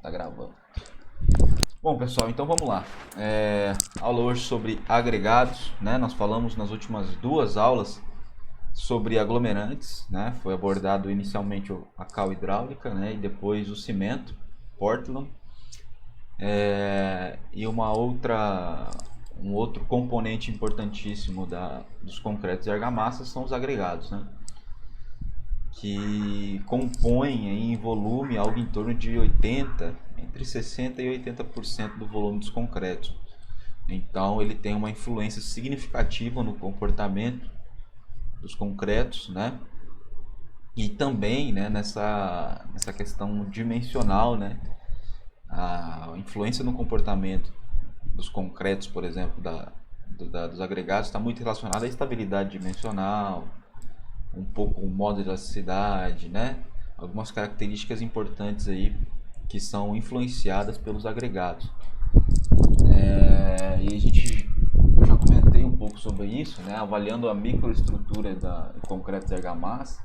Tá gravando. Bom, pessoal, então vamos lá. Aula hoje sobre agregados, né? Nós falamos nas últimas duas aulas sobre aglomerantes, né? Foi abordado inicialmente a cal hidráulica, né? E depois o cimento, Portland. E um outro componente importantíssimo dos concretos e argamassas são os agregados, né? Que compõem em volume algo em torno de entre 60% e 80% do volume dos concretos. Então ele tem uma influência significativa no comportamento dos concretos, né? E também, né, nessa questão dimensional, né? A influência no comportamento dos concretos, por exemplo, dos agregados, está muito relacionada à estabilidade dimensional, um pouco o modo de elasticidade, né? Algumas características importantes aí que são influenciadas pelos agregados. Eu já comentei um pouco sobre isso, né? Avaliando a microestrutura da concretos e argamassa.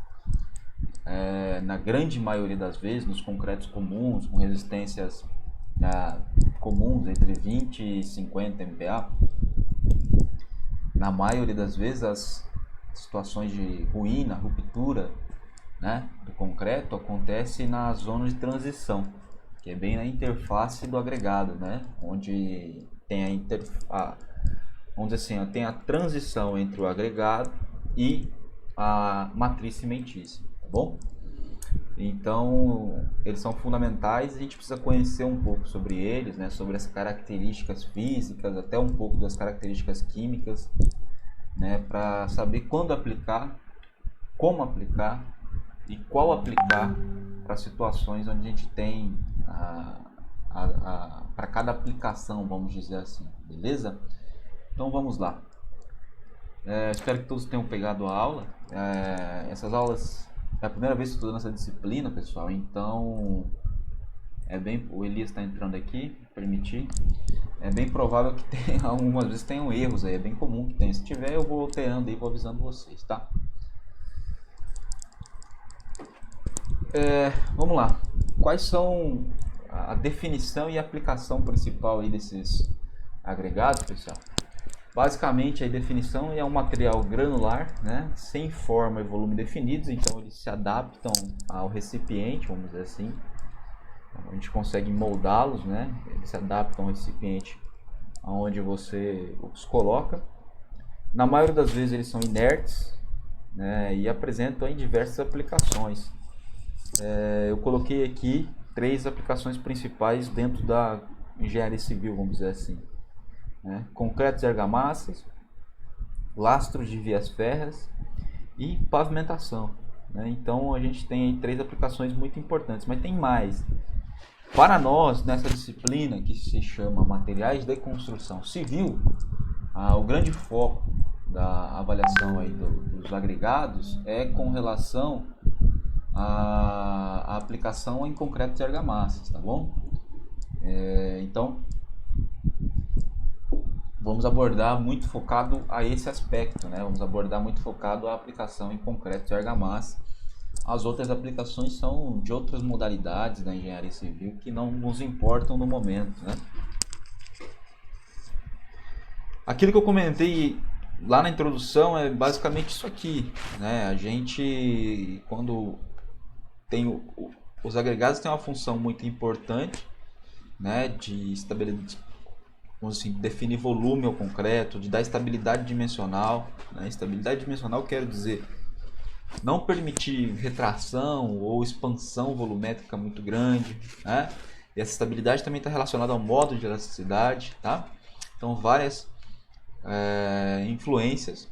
Na grande maioria das vezes, nos concretos comuns, com resistências comuns entre 20 e 50 MPa, na maioria das vezes as situações de ruína, ruptura, né, do concreto acontece na zona de transição, que é bem na interface do agregado, né, onde tem vamos dizer assim, tem a transição entre o agregado e a matriz cimentícia, tá bom? Então, eles são fundamentais e a gente precisa conhecer um pouco sobre eles, né, sobre as características físicas, até um pouco das características químicas, né, para saber quando aplicar, como aplicar e qual aplicar para situações onde a gente tem para cada aplicação, vamos dizer assim, beleza? Então vamos lá. Espero que todos tenham pegado a aula. Essas aulas é a primeira vez que estou dando essa disciplina, pessoal, então o Elias está entrando aqui, permitir. É bem provável que tenha, algumas vezes tenham erros aí, é bem comum que tenha. Se tiver, eu vou alterando aí, vou avisando vocês, tá? Vamos lá. Quais são a definição e a aplicação principal aí desses agregados, pessoal? Basicamente, a definição é um material granular, né, sem forma e volume definidos, então eles se adaptam ao recipiente, vamos dizer assim. A gente consegue moldá-los, né? Eles se adaptam ao recipiente onde você os coloca. Na maioria das vezes eles são inertes, né? E apresentam em diversas aplicações. Eu coloquei aqui 3 aplicações principais dentro da engenharia civil, vamos dizer assim, né? Concretos e argamassas, lastros de vias férreas e pavimentação, né? Então a gente tem aí 3 aplicações muito importantes, mas tem mais. Para nós, nessa disciplina que se chama Materiais de Construção Civil, o grande foco da avaliação aí dos agregados é com relação à aplicação em concretos e argamassas, tá bom? Então, vamos abordar muito focado a esse aspecto, né? Vamos abordar muito focado a aplicação em concretos e argamassa. As outras aplicações são de outras modalidades da engenharia civil que não nos importam no momento, né? Aquilo que eu comentei lá na introdução é basicamente isso aqui, né? A gente, quando tem os agregados, têm uma função muito importante, né? De estabelecer, vamos assim, definir volume ao concreto, de dar estabilidade dimensional, né? Estabilidade dimensional quer dizer não permitir retração ou expansão volumétrica muito grande, né? E essa estabilidade também está relacionada ao modo de elasticidade, tá? Então várias influências,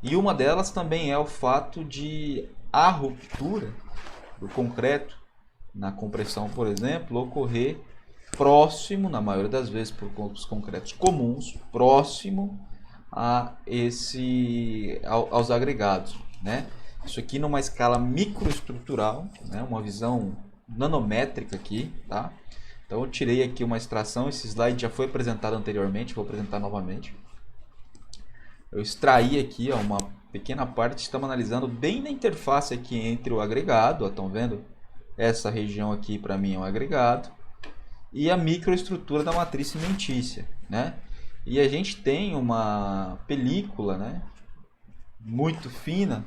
e uma delas também é o fato de a ruptura do concreto na compressão, por exemplo, ocorrer próximo, na maioria das vezes por os concretos comuns, próximo aos agregados, né? Isso aqui numa escala microestrutural, né? Uma visão nanométrica aqui, tá? Então eu tirei aqui uma extração, esse slide já foi apresentado anteriormente, vou apresentar novamente. Eu extraí aqui uma pequena parte, estamos analisando bem na interface aqui entre o agregado, estão vendo? Essa região aqui para mim é um agregado. e a microestrutura da matriz cimentícia, né? E a gente tem uma película, né, muito fina.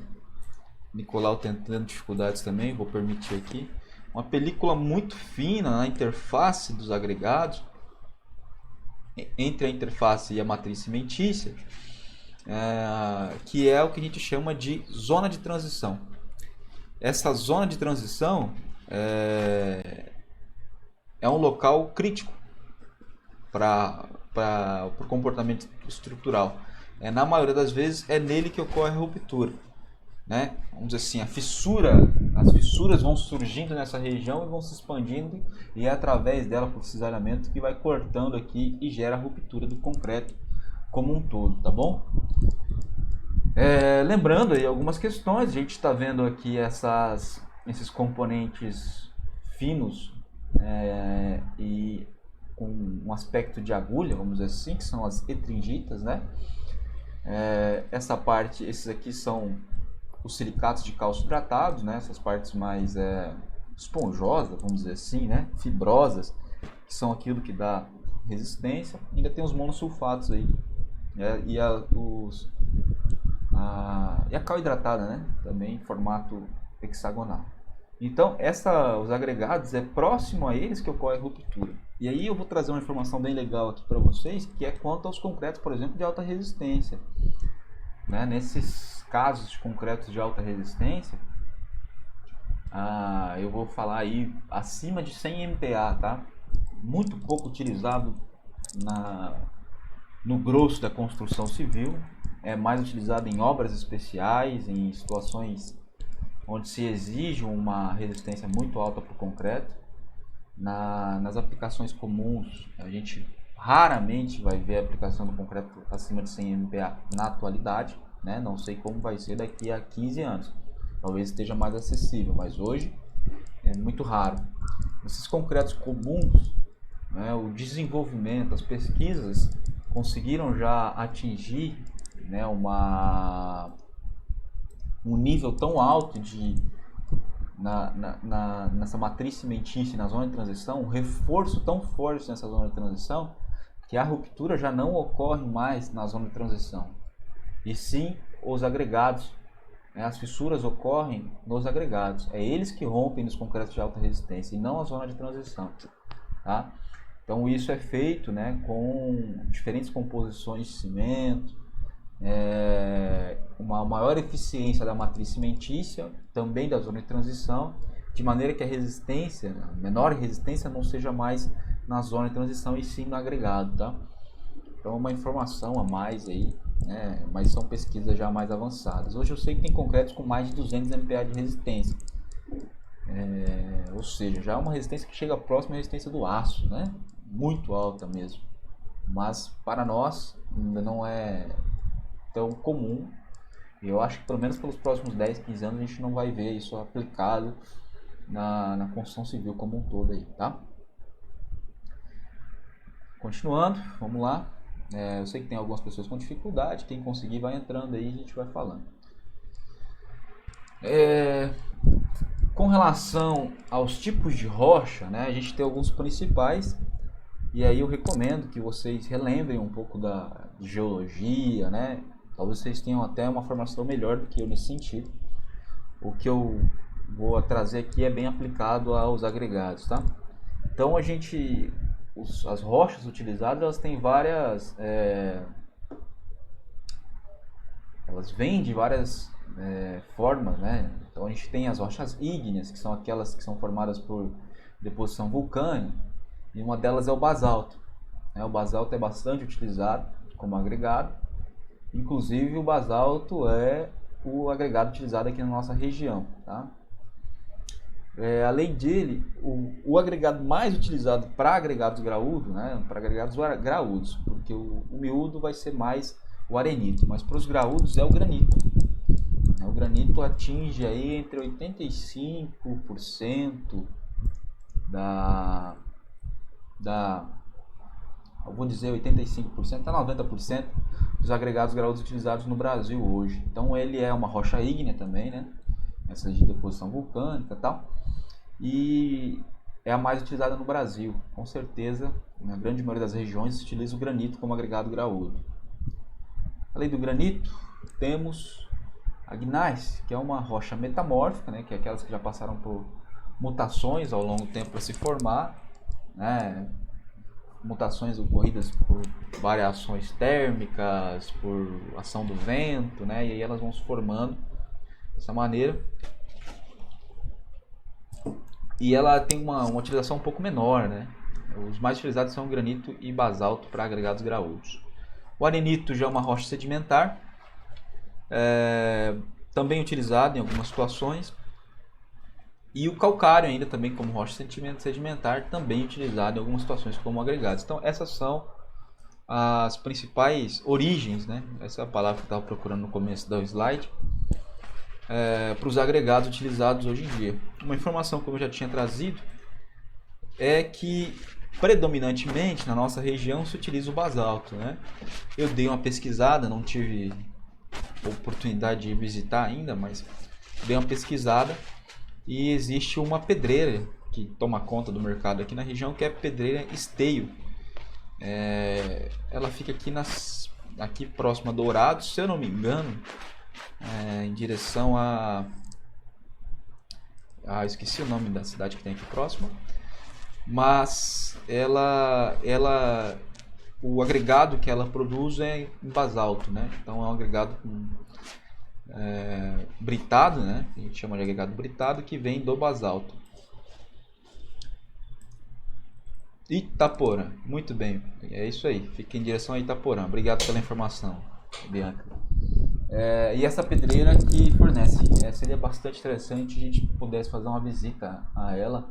Nicolau tendo dificuldades também, vou permitir aqui. Uma película muito fina na interface dos agregados, entre a interface e a matriz cimentícia, que é o que a gente chama de zona de transição. Essa zona de transição é um local crítico para o comportamento estrutural. Na maioria das vezes é nele que ocorre a ruptura, né? Vamos dizer assim, as fissuras vão surgindo nessa região e vão se expandindo, e é através dela, por cisalhamento, que vai cortando aqui e gera a ruptura do concreto como um todo, tá bom? Lembrando aí algumas questões, a gente está vendo aqui esses componentes finos e com um aspecto de agulha, vamos dizer assim, que são as etringitas, né? Essa parte, esses aqui são os silicatos de cálcio tratados, né? Essas partes mais esponjosas, vamos dizer assim, né? Fibrosas, que são aquilo que dá resistência. Ainda tem os monossulfatos aí, e a cal hidratada, né? Também em formato hexagonal. Então, os agregados, é próximo a eles que ocorre a ruptura. E aí eu vou trazer uma informação bem legal aqui para vocês, que é quanto aos concretos, por exemplo, de alta resistência. Né? Nesses casos de concretos de alta resistência, eu vou falar aí acima de 100 MPa, tá? Muito pouco utilizado no grosso da construção civil, é mais utilizado em obras especiais, em situações onde se exige uma resistência muito alta para o concreto. Nas aplicações comuns, a gente raramente vai ver a aplicação do concreto acima de 100 MPa na atualidade, né? Não sei como vai ser daqui a 15 anos, talvez esteja mais acessível, mas hoje é muito raro. Esses concretos comuns, né, o desenvolvimento, as pesquisas conseguiram já atingir, né, um nível tão alto nessa matriz cimentícia, na zona de transição, um reforço tão forte nessa zona de transição, que a ruptura já não ocorre mais na zona de transição, e sim os agregados, né? As fissuras ocorrem nos agregados, é eles que rompem nos concretos de alta resistência e não a zona de transição, tá? Então isso é feito, né, com diferentes composições de cimento, uma maior eficiência da matriz cimentícia, também da zona de transição, de maneira que a resistência, a menor resistência, não seja mais na zona de transição e sim no agregado, tá? Então uma informação a mais aí, né? Mas são pesquisas já mais avançadas. Hoje eu sei que tem concretos com mais de 200 MPa de resistência, ou seja, já é uma resistência que chega próxima à resistência do aço, né? Muito alta mesmo, mas para nós ainda não é tão comum. Eu acho que pelo menos pelos próximos 10, 15 anos a gente não vai ver isso aplicado na construção civil como um todo aí, tá? Continuando, vamos lá. Eu sei que tem algumas pessoas com dificuldade, quem conseguir vai entrando aí e a gente vai falando. Com relação aos tipos de rocha, né, a gente tem alguns principais, e aí eu recomendo que vocês relembrem um pouco de geologia, né? Talvez vocês tenham até uma formação melhor do que eu nesse sentido. O que eu vou trazer aqui é bem aplicado aos agregados, tá? Então as rochas utilizadas, elas têm várias, elas vêm de várias formas, né? Então a gente tem as rochas ígneas, que são aquelas que são formadas por deposição vulcânica, e uma delas é o basalto. O basalto é bastante utilizado como agregado. Inclusive o basalto é o agregado utilizado aqui na nossa região, tá? Além dele, o agregado mais utilizado para agregados graúdos, né? Para agregados graúdos, porque o miúdo vai ser mais o arenito, mas para os graúdos é o granito. O granito atinge aí entre 85% eu vou dizer 85% a 90% dos agregados graúdos utilizados no Brasil hoje. Então ele é uma rocha ígnea também, né? Essa de deposição vulcânica e tal. E é a mais utilizada no Brasil. Com certeza, na grande maioria das regiões, se utiliza o granito como agregado graúdo. Além do granito, temos a gneiss, que é uma rocha metamórfica, né, que é aquelas que já passaram por mutações ao longo do tempo para se formar, né, mutações ocorridas por variações térmicas, por ação do vento, né, e aí elas vão se formando dessa maneira. E ela tem uma utilização um pouco menor, né? Os mais utilizados são o granito e basalto para agregados graúdos. O arenito já é uma rocha sedimentar, também utilizado em algumas situações. E o calcário ainda também como rocha sedimentar, também utilizado em algumas situações como agregados. Então essas são as principais origens, né? Essa é a palavra que eu estava procurando no começo do slide. Para os agregados utilizados hoje em dia. Uma informação que eu já tinha trazido é que predominantemente na nossa região se utiliza o basalto, né? Eu dei uma pesquisada, não tive oportunidade de visitar ainda, mas dei uma pesquisada e existe uma pedreira que toma conta do mercado aqui na região, que é a pedreira Esteio. Ela fica aqui próximo a Dourados, se eu não me engano, em direção esqueci o nome da cidade que tem aqui próximo, mas o agregado que ela produz é em basalto, né? Então é um agregado britado, né? A gente chama de agregado britado, que vem do basalto. Itaporã, muito bem, é isso aí, fica em direção a Itaporã. Obrigado pela informação, Bianca. E essa pedreira que fornece, seria bastante interessante se a gente pudesse fazer uma visita a ela,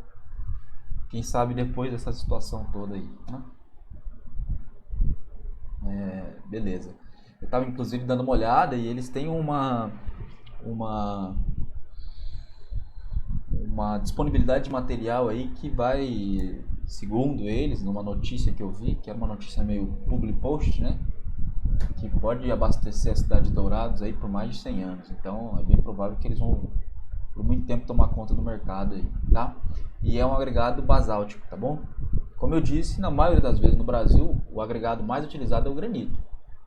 quem sabe depois dessa situação toda aí, né? Beleza. Eu estava inclusive dando uma olhada e eles têm uma disponibilidade de material aí que vai, segundo eles, numa notícia que eu vi, que era uma notícia meio public post, né? Que pode abastecer a cidade de Dourados aí por mais de 100 anos. Então é bem provável que eles vão por muito tempo tomar conta do mercado aí, tá? E é um agregado basáltico, tá bom? Como eu disse, na maioria das vezes no Brasil, o agregado mais utilizado é o granito,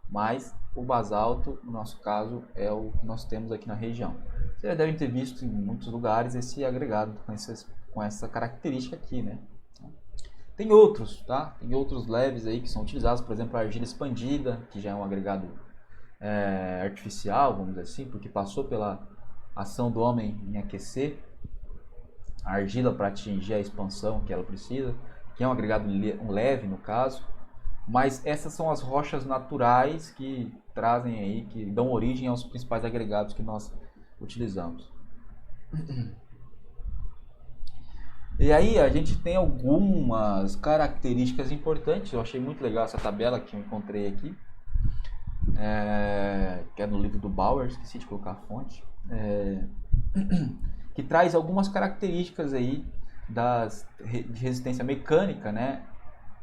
mas o basalto, no nosso caso, é o que nós temos aqui na região. Vocês já devem ter visto em muitos lugares esse agregado com essa característica aqui, né? Tem outros, tá? Tem outros leves aí que são utilizados, por exemplo, a argila expandida, que já é um agregado artificial, vamos dizer assim, porque passou pela ação do homem em aquecer a argila para atingir a expansão que ela precisa, que é um agregado leve no caso. Mas essas são as rochas naturais que trazem aí, que dão origem aos principais agregados que nós utilizamos. E aí a gente tem algumas características importantes. Eu achei muito legal essa tabela que eu encontrei aqui, que é no livro do Bauer, esqueci de colocar a fonte, que traz algumas características aí de resistência mecânica, né?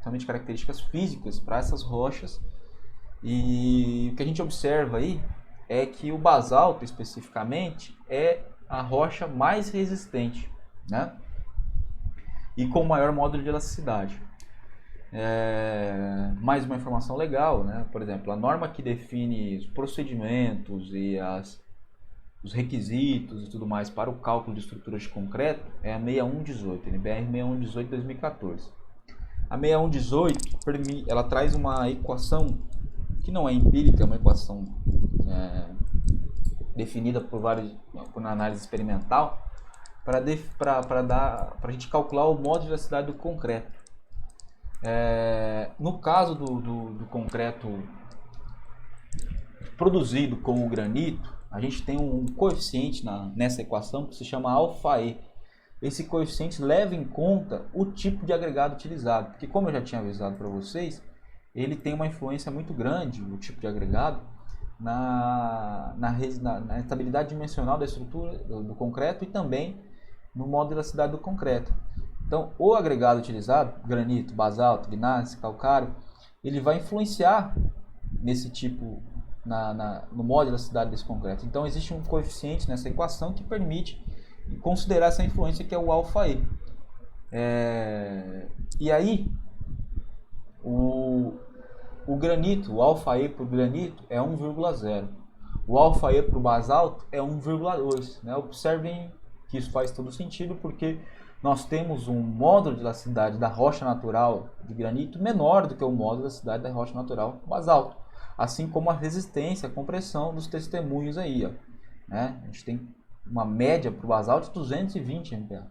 Somente características físicas para essas rochas. E o que a gente observa aí é que o basalto especificamente é a rocha mais resistente, né? E com maior módulo de elasticidade. Mais uma informação legal, né? Por exemplo, a norma que define os procedimentos e os requisitos e tudo mais para o cálculo de estruturas de concreto é a 6118, NBR 6118 2014. A 6118 ela traz uma equação que não é empírica, é uma equação definida por análise experimental, para a gente calcular o módulo de elasticidade do concreto. No caso do concreto produzido com o granito, a gente tem um coeficiente nessa equação que se chama alfa-E. Esse coeficiente leva em conta o tipo de agregado utilizado, porque como eu já tinha avisado para vocês, ele tem uma influência muito grande, o tipo de agregado, na estabilidade dimensional da estrutura do concreto e também no módulo de elasticidade do concreto. Então, o agregado utilizado, granito, basalto, gneiss, calcário, ele vai influenciar nesse tipo, no módulo de elasticidade desse concreto. Então, existe um coeficiente nessa equação que permite considerar essa influência, que é o alfa-E. E aí, o granito, o alfa-E para o granito é 1,0. O alfa-E para o basalto é 1,2. Né? Observem que isso faz todo sentido, porque nós temos um módulo de elasticidade da rocha natural de granito menor do que o módulo de elasticidade da rocha natural basalto. Assim como a resistência, a compressão dos testemunhos aí. Ó, né? A gente tem uma média para o basalto de 220 MPa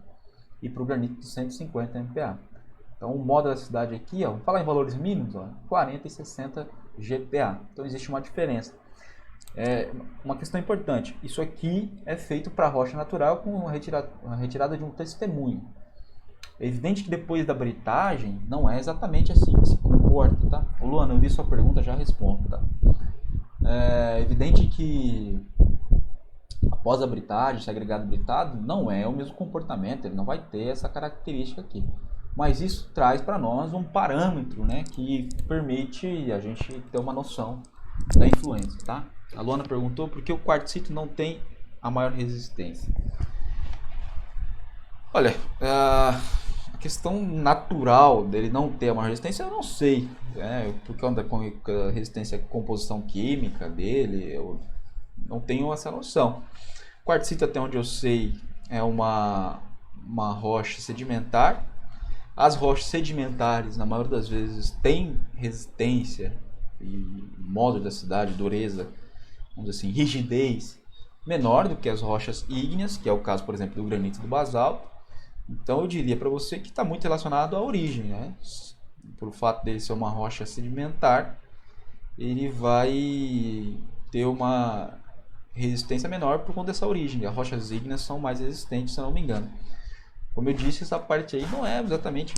e para o granito de 150 MPa. Então o módulo de elasticidade aqui, ó, vamos falar em valores mínimos, ó, 40 e 60 GPa. Então existe uma diferença. Uma questão importante, isso aqui é feito para rocha natural com a retirada de um testemunho. É evidente que depois da britagem não é exatamente assim que se comporta, tá? Ô Luana, eu vi sua pergunta, já respondo, tá? É evidente que após a britagem, esse agregado britado não é o mesmo comportamento, ele não vai ter essa característica aqui. Mas isso traz para nós um parâmetro, né, que permite a gente ter uma noção da influência, tá? A Luana perguntou por que o quartzito não tem a maior resistência. Olha, a questão natural dele não ter a maior resistência eu não sei, né? Por causa da resistência à composição química dele, eu não tenho essa noção. O quartzito, até onde eu sei, é uma rocha sedimentar. As rochas sedimentares, na maioria das vezes, têm resistência e módulo da elasticidade, dureza, vamos dizer assim, rigidez menor do que as rochas ígneas, que é o caso, por exemplo, do granito e do basalto. Então eu diria para você que está muito relacionado à origem, né? Por fato dele ser uma rocha sedimentar, ele vai ter uma resistência menor por conta dessa origem. As rochas ígneas são mais resistentes, se eu não me engano. Como eu disse, essa parte aí não é exatamente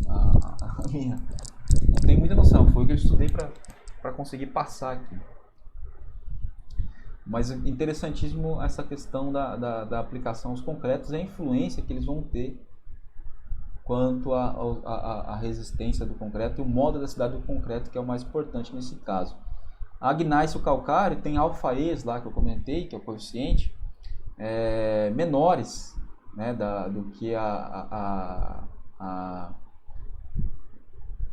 a minha. Não tenho muita noção, foi o que eu estudei para conseguir passar aqui. Mas interessantíssimo essa questão da aplicação aos concretos e a influência que eles vão ter quanto à resistência do concreto e o modo da elasticidade do concreto, que é o mais importante nesse caso. A gneiss e o calcário tem alfa-Es lá que eu comentei, que é o coeficiente, menores, né, do que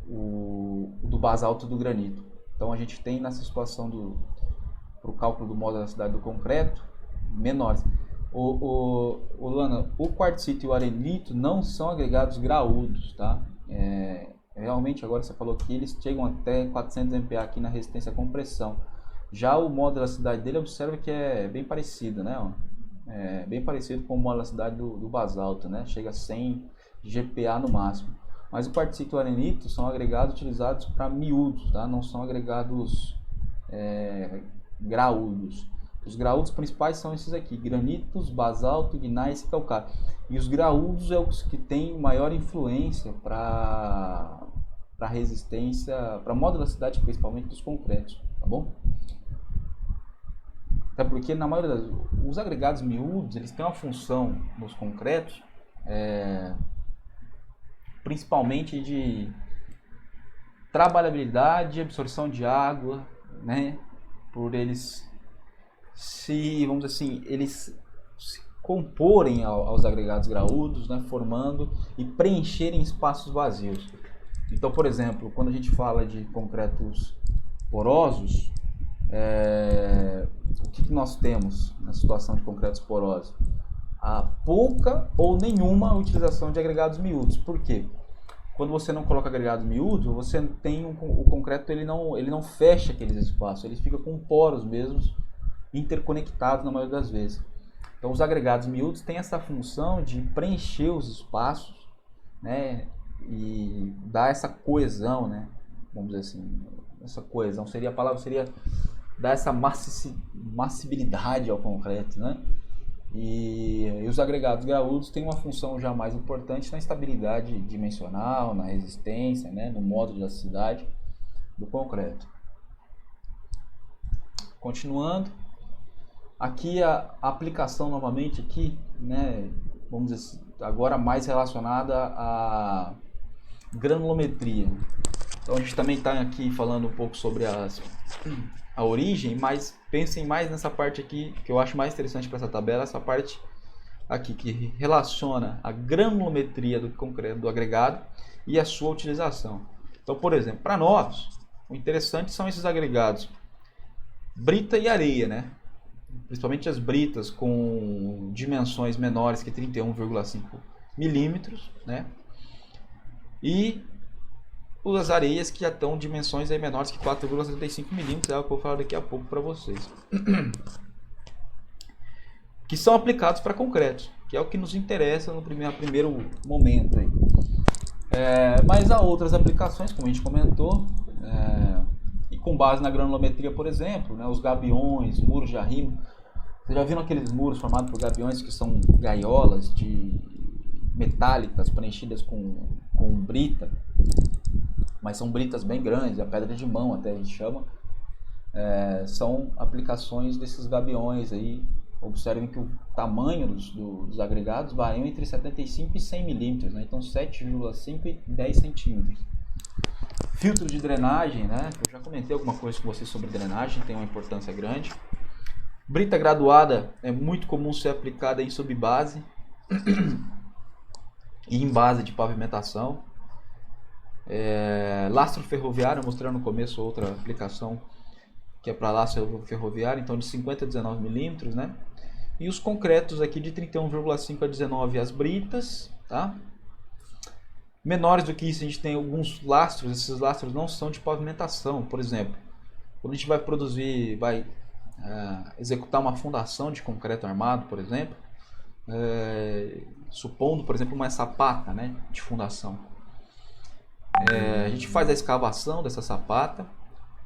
o do basalto do granito. Então a gente tem nessa situação para o cálculo do modo da elasticidade do concreto menores. Luana, o quartzito e o arenito não são agregados graúdos, tá? Realmente agora você falou que eles chegam até 400 MPa aqui na resistência à compressão. Já o modo da elasticidade dele, observa que é bem parecido, né? Bem parecido com o modo da elasticidade do basalto, né? Chega a 100 GPa no máximo. Mas o quartzito e o arenito são agregados utilizados para miúdos, tá? Não são agregados graúdos. Os graúdos principais são esses aqui: granitos, basalto, gneiss e calcário. E os graúdos é os que têm maior influência para resistência, para modo da elasticidade, principalmente dos concretos, tá bom? Até porque na maioria os agregados miúdos, eles têm uma função nos concretos, principalmente de trabalhabilidade e absorção de água, né? Por eles vamos dizer assim, eles se comporem aos agregados graúdos, né? Formando e preencherem espaços vazios. Então, por exemplo, quando a gente fala de concretos porosos, o que nós temos na situação de concretos porosos? A pouca ou nenhuma utilização de agregados miúdos. Por quê? Quando você não coloca agregados miúdos, você tem o concreto, ele não fecha aqueles espaços, ele fica com poros mesmos interconectados na maioria das vezes. Então os agregados miúdos têm essa função de preencher os espaços, né, e dar essa coesão, né, vamos dizer assim, essa coesão seria a palavra, seria dar essa massibilidade ao concreto, né? E os agregados graúdos têm uma função já mais importante na estabilidade dimensional, na resistência, né, no modo de elasticidade do concreto. Continuando, aqui a aplicação novamente aqui, né, vamos dizer, agora mais relacionada à granulometria. Então a gente também está aqui falando um pouco sobre a origem, mas pensem mais nessa parte aqui, que eu acho mais interessante para essa tabela, essa parte aqui que relaciona a granulometria do concreto, do agregado e a sua utilização. Então, por exemplo, para nós, o interessante são esses agregados brita e areia, né? Principalmente as britas com dimensões menores que 31,5 milímetros, né? E as areias que já estão dimensões aí menores que 4,75 milímetros, é o que eu vou falar daqui a pouco para vocês. Que são aplicados para concretos, que é o que nos interessa no primeiro momento aí. Mas há outras aplicações, como a gente comentou, e com base na granulometria, por exemplo, né, os gabiões, muros de arrimo. Vocês já viram aqueles muros formados por gabiões que são gaiolas metálicas preenchidas com brita, mas são britas bem grandes, a pedra de mão até a gente chama. São aplicações desses gabiões aí. Observem que o tamanho dos agregados varia entre 75 e 100 milímetros, né? Então 7,5 e 10 centímetros. Filtro de drenagem, né? Eu já comentei alguma coisa com vocês sobre drenagem, tem uma importância grande. Brita graduada é muito comum ser aplicada em subbase e em base de pavimentação. Lastro ferroviário, mostrando no começo outra aplicação que é para lastro ferroviário, então de 50 a 19 milímetros, né? E os concretos aqui de 31,5 a 19 as britas, tá? Menores do que isso, a gente tem alguns lastros, esses lastros não são de pavimentação. Por exemplo, quando a gente vai executar uma fundação de concreto armado, por exemplo, supondo, por exemplo, uma sapata, né, de fundação. A gente faz a escavação dessa sapata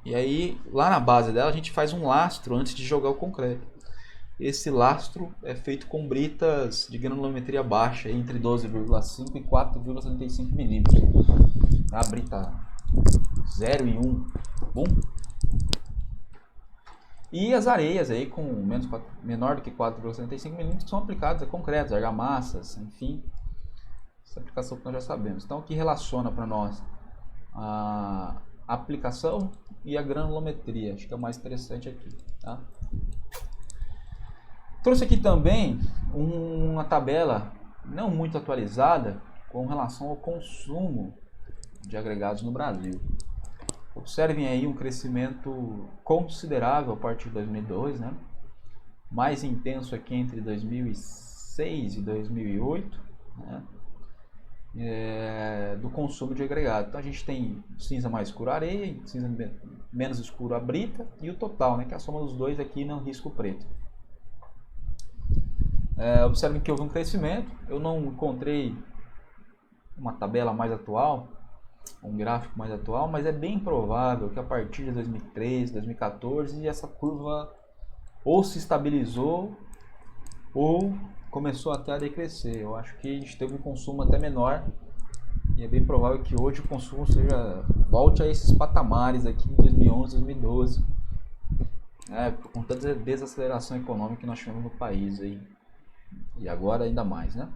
e aí lá na base dela a gente faz um lastro antes de jogar o concreto. Esse lastro é feito com britas de granulometria baixa, entre 12,5 e 4,75 milímetros. A brita 0 e 1, bom? E as areias aí com menor do que 4,75 milímetros são aplicadas a concretos, argamassas, enfim. Essa aplicação que nós já sabemos. Então aqui relaciona para nós a aplicação e a granulometria. Acho que é o mais interessante aqui, tá? Trouxe aqui também uma tabela não muito atualizada com relação ao consumo de agregados no Brasil. Observem aí um crescimento considerável a partir de 2002, né? Mais intenso aqui entre 2006 e 2008, né? Do consumo de agregado. Então a gente tem cinza mais escuro a areia, cinza menos escuro a brita e o total, né? Que é a soma dos dois aqui no risco preto. Observem que houve um crescimento. Eu não encontrei uma tabela mais atual, um gráfico mais atual, mas é bem provável que a partir de 2013, 2014 essa curva ou se estabilizou ou começou até a decrescer. Eu acho que a gente teve um consumo até menor e é bem provável que hoje o consumo volte a esses patamares aqui em 2011, 2012, por conta da desaceleração econômica que nós tivemos no país aí. E agora ainda mais, né?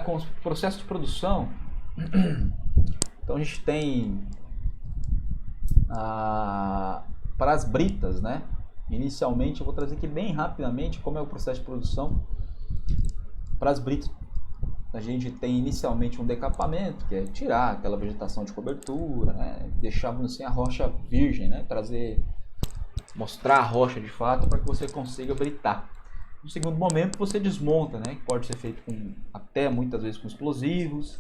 Com o processo de produção, então a gente tem para as britas, né? Inicialmente, eu vou trazer aqui bem rapidamente como é o processo de produção. Para as britas, a gente tem inicialmente um decapamento, que é tirar aquela vegetação de cobertura, né? Deixar assim, a rocha virgem, né? Mostrar a rocha de fato para que você consiga britar. No segundo momento você desmonta, né? Que pode ser feito até muitas vezes com explosivos,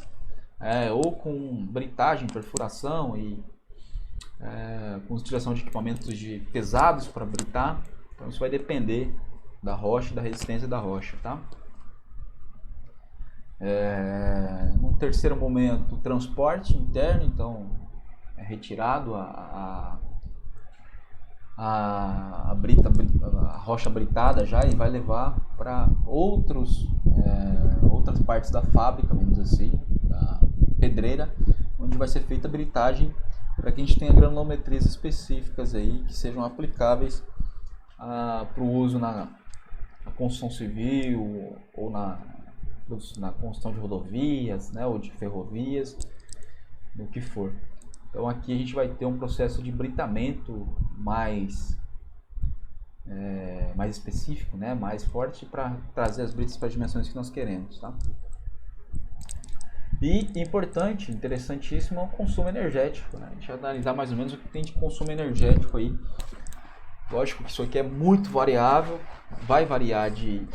ou com britagem, perfuração e com utilização de equipamentos pesados para britar. Então isso vai depender da rocha e da resistência da rocha, tá? No terceiro momento, transporte interno, então é retirado a rocha britada já e vai levar para outras partes da fábrica, vamos dizer assim, da pedreira, onde vai ser feita a britagem para que a gente tenha granulometrias específicas aí que sejam aplicáveis para o uso na construção civil ou na construção de rodovias, né, ou de ferrovias, do que for. Então aqui a gente vai ter um processo de britamento mais mais específico, né, mais forte para trazer as britas para as dimensões que nós queremos, tá? E importante, interessantíssimo, é o consumo energético, né? A gente vai analisar mais ou menos o que tem de consumo energético aí. Lógico que isso aqui é muito variável, vai variar de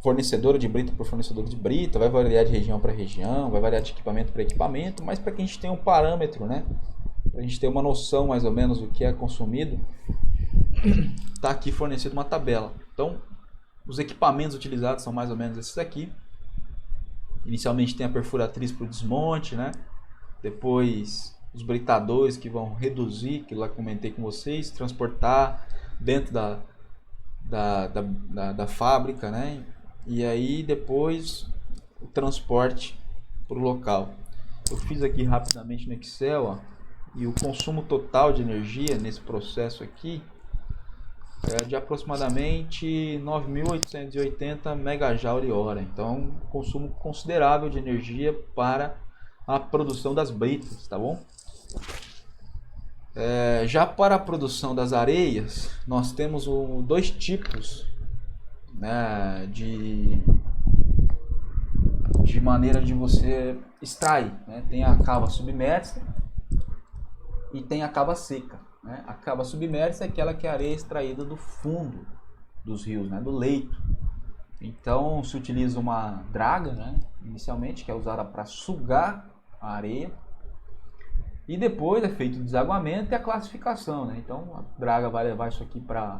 fornecedor de brita por fornecedor de brita, vai variar de região para região, vai variar de equipamento para equipamento, mas para que a gente tenha um parâmetro, né? Para a gente ter uma noção mais ou menos do que é consumido, está aqui fornecido uma tabela. Então, os equipamentos utilizados são mais ou menos esses aqui. Inicialmente tem a perfuratriz para o desmonte, né? Depois os britadores que vão reduzir, que lá comentei com vocês, transportar dentro da fábrica, né? E aí depois o transporte para o local. Eu fiz aqui rapidamente no Excel, ó, e o consumo total de energia nesse processo aqui é de aproximadamente 9.880 megajoule-hora. Então, consumo considerável de energia para a produção das britas, tá bom? Já para a produção das areias, nós temos dois tipos, né, de maneira de você extrair, né? Tem a cava submersa e tem a cava seca, né? A cava submersa é aquela que é a areia extraída do fundo dos rios, né, do leito. Então se utiliza uma draga, né, inicialmente, que é usada para sugar a areia, e depois é feito o desaguamento e a classificação, né? Então a draga vai levar isso aqui para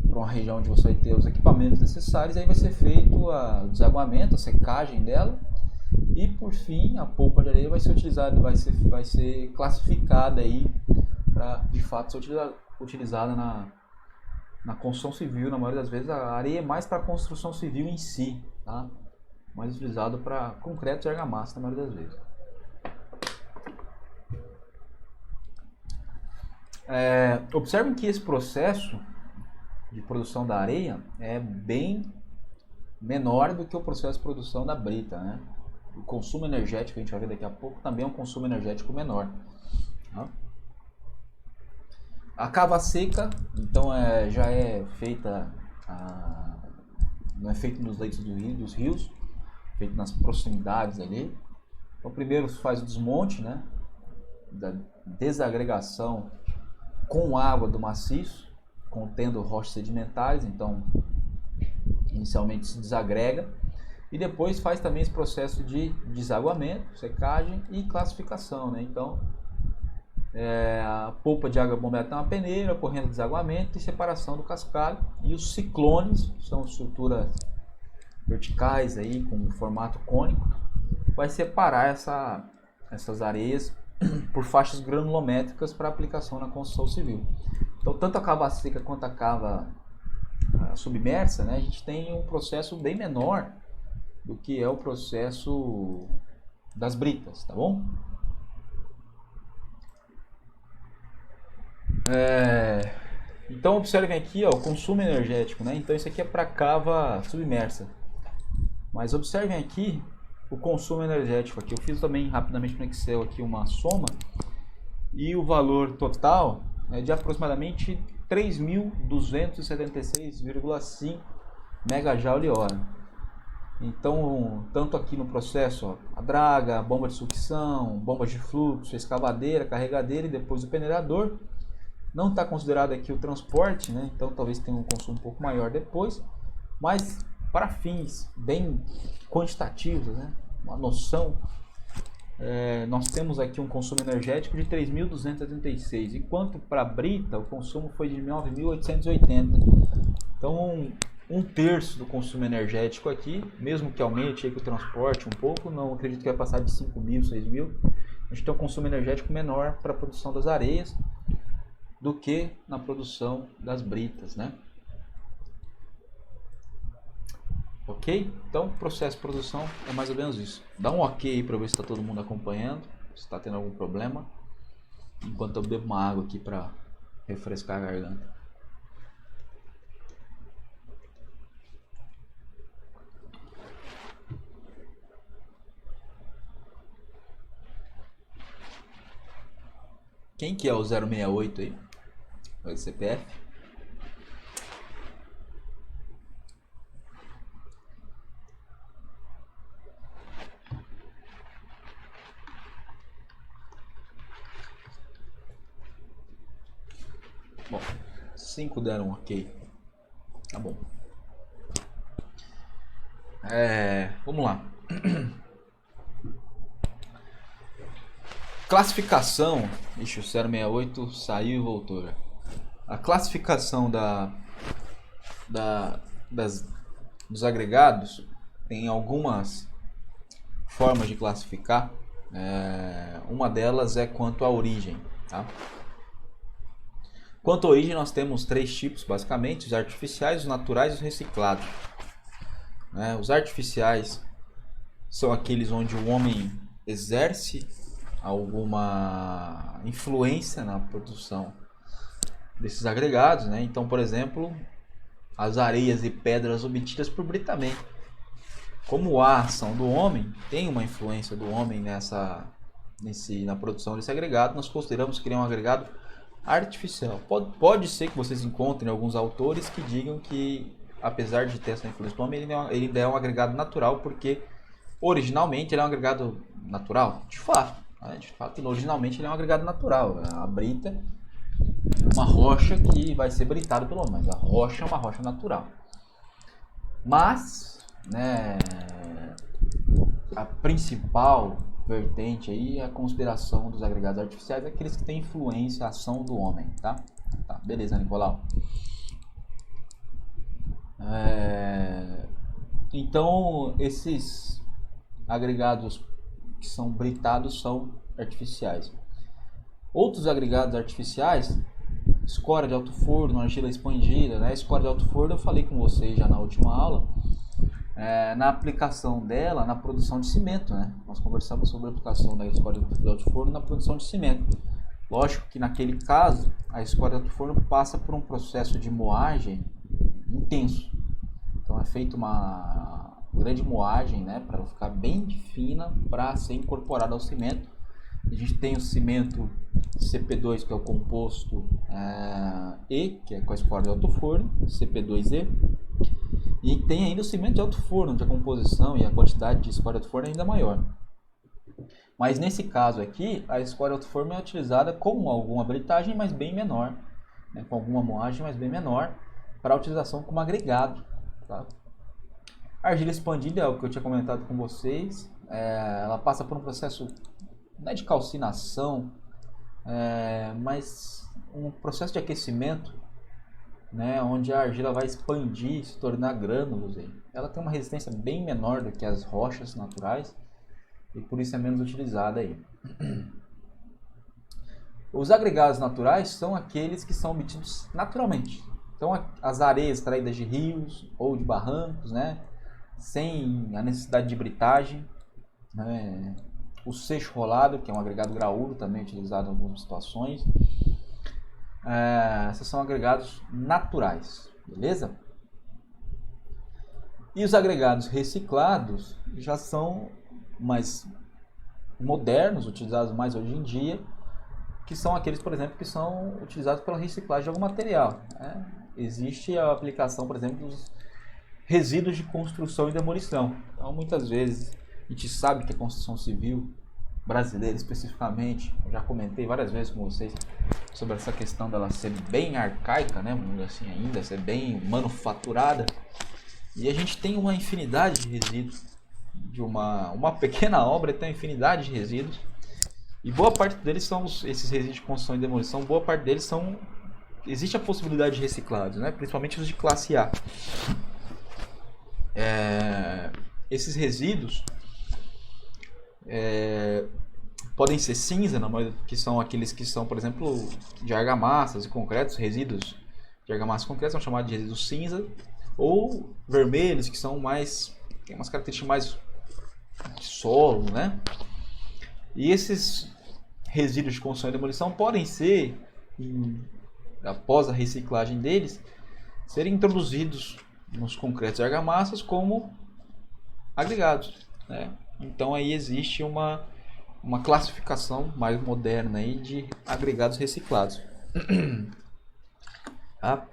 uma região onde você vai ter os equipamentos necessários, aí vai ser feito o desaguamento, a secagem dela, e por fim a polpa de areia vai ser utilizada, vai ser classificada aí para de fato ser utilizada na construção civil. Na maioria das vezes a areia é mais para a construção civil em si, tá? Mais utilizado para concreto e argamassa na maioria das vezes. Observem que esse processo de produção da areia é bem menor do que o processo de produção da brita, né? O consumo energético, que a gente vai ver daqui a pouco, também é um consumo energético menor, tá? A cava seca, então, já é feita, não é feito nos leitos dos rios, feito nas proximidades ali. Então, primeiro faz o desmonte, né, da desagregação com água do maciço, contendo rochas sedimentares. Então, inicialmente se desagrega e depois faz também esse processo de desaguamento, secagem e classificação, né? Então, a polpa de água bombeada tem uma peneira, ocorrendo desaguamento e separação do cascalho, e os ciclones, são estruturas verticais aí com formato cônico, vai separar essas areias por faixas granulométricas para aplicação na construção civil. Então, tanto a cava seca quanto a cava submersa, né, a gente tem um processo bem menor do que é o processo das britas, tá bom? Então observem aqui, ó, o consumo energético, né? Então isso aqui é para cava submersa. Mas observem aqui o consumo energético aqui. Eu fiz também rapidamente no Excel aqui uma soma e o valor total é de aproximadamente 3.276,5 megajoule-hora. Então, tanto aqui no processo, ó, a draga, a bomba de sucção, bombas de fluxo, a escavadeira, carregadeira e depois o peneirador. Não está considerado aqui o transporte, né? Então talvez tenha um consumo um pouco maior depois, mas para fins bem quantitativos, né? Uma noção, nós temos aqui um consumo energético de 3.276, enquanto para a brita o consumo foi de 9.880. Então um terço do consumo energético aqui, mesmo que aumente aí com o transporte um pouco, não acredito que vai passar de 5.000, 6.000. A gente tem um consumo energético menor para a produção das areias do que na produção das britas, né? Ok? Então, o processo de produção é mais ou menos isso. Dá um ok aí para ver se está todo mundo acompanhando, se está tendo algum problema, enquanto eu bebo uma água aqui para refrescar a garganta. Quem que é o 068 aí? O CPF? Bom, 5 deram ok. Tá bom. Vamos lá. Classificação. Ixi, o 068 saiu e voltou. A classificação dos agregados tem algumas formas de classificar. Uma delas é quanto à origem. Tá? Quanto à origem, nós temos 3 tipos, basicamente: os artificiais, os naturais e os reciclados. Os artificiais são aqueles onde o homem exerce alguma influência na produção desses agregados, né? Então, por exemplo, as areias e pedras obtidas por britamento. Como a ação do homem tem uma influência do homem na produção desse agregado, nós consideramos que ele é um agregado artificial. Pode ser que vocês encontrem alguns autores que digam que, apesar de ter essa influência do homem, ele ainda é um agregado natural, porque originalmente ele é um agregado natural, de fato. De fato, originalmente ele é um agregado natural. A brita é uma rocha que vai ser britada pelo homem, mas a rocha é uma rocha natural. Mas, a principal vertente aí é a consideração dos agregados artificiais, aqueles que têm influência, ação do homem, tá? Beleza, Nicolau. Então, esses agregados que são britados são artificiais. Outros agregados artificiais, escória de alto forno, argila expandida, né? Escória de alto forno eu falei com vocês já na última aula, na aplicação dela na produção de cimento, né? Nós conversamos sobre a aplicação da escória de alto forno na produção de cimento. Lógico que naquele caso a escória de alto forno passa por um processo de moagem intenso. Então é feita uma grande moagem, né, para ela ficar bem fina para ser incorporada ao cimento. A gente tem o cimento CP2, que é o composto E, que é com a escória de alto forno, CP2E. E tem ainda o cimento de alto forno, onde a composição e a quantidade de escória de alto forno é ainda maior. Mas nesse caso aqui, a escória de alto forno é utilizada com alguma britagem, mas bem menor, né, com alguma moagem, mas bem menor, para a utilização como agregado. Tá? A argila expandida é o que eu tinha comentado com vocês. Ela passa por um processo, não é de calcinação, mas um processo de aquecimento, né, onde a argila vai expandir, se tornar grânulos. Ela tem uma resistência bem menor do que as rochas naturais e por isso é menos utilizada aí. Os agregados naturais são aqueles que são obtidos naturalmente. Então, as areias extraídas de rios ou de barrancos, né, sem a necessidade de britagem, né, o seixo rolado, que é um agregado graúdo, também utilizado em algumas situações. Esses são agregados naturais, beleza? E os agregados reciclados já são mais modernos, utilizados mais hoje em dia, que são aqueles, por exemplo, que são utilizados pela reciclagem de algum material, né? Existe a aplicação, por exemplo, dos resíduos de construção e demolição. Então, muitas vezes, a gente sabe que a construção civil brasileira, especificamente, eu já comentei várias vezes com vocês sobre essa questão dela ser bem arcaica, né? Assim, ainda ser bem manufaturada. E a gente tem uma infinidade de resíduos. De uma pequena obra tem uma infinidade de resíduos. E boa parte deles são esses resíduos de construção e demolição. Boa parte deles são... Existe a possibilidade de reciclados, né? Principalmente os de classe A. Esses resíduos podem ser cinza, que são aqueles que são, por exemplo, de argamassas e concretos. Resíduos de argamassas e concretos são chamados de resíduos cinza. Ou vermelhos, que são mais... tem umas características mais de solo, né? E esses resíduos de construção e demolição podem ser, após a reciclagem deles, serem introduzidos nos concretos e argamassas como agregados, né? Então aí existe uma uma classificação mais moderna aí de agregados reciclados. Tá?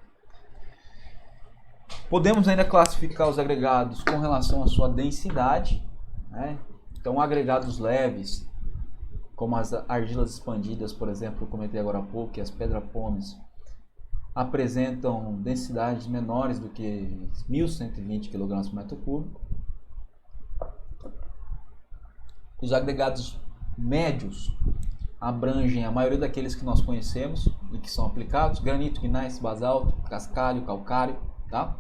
Podemos ainda classificar os agregados com relação à sua densidade, né? Então, agregados leves, como as argilas expandidas, por exemplo, eu comentei agora há pouco, e as pedra-pomes, apresentam densidades menores do que 1.120 kg por metro cúbico. Os agregados médios abrangem a maioria daqueles que nós conhecemos e que são aplicados: granito, gneiss, basalto, cascalho, calcário, tá?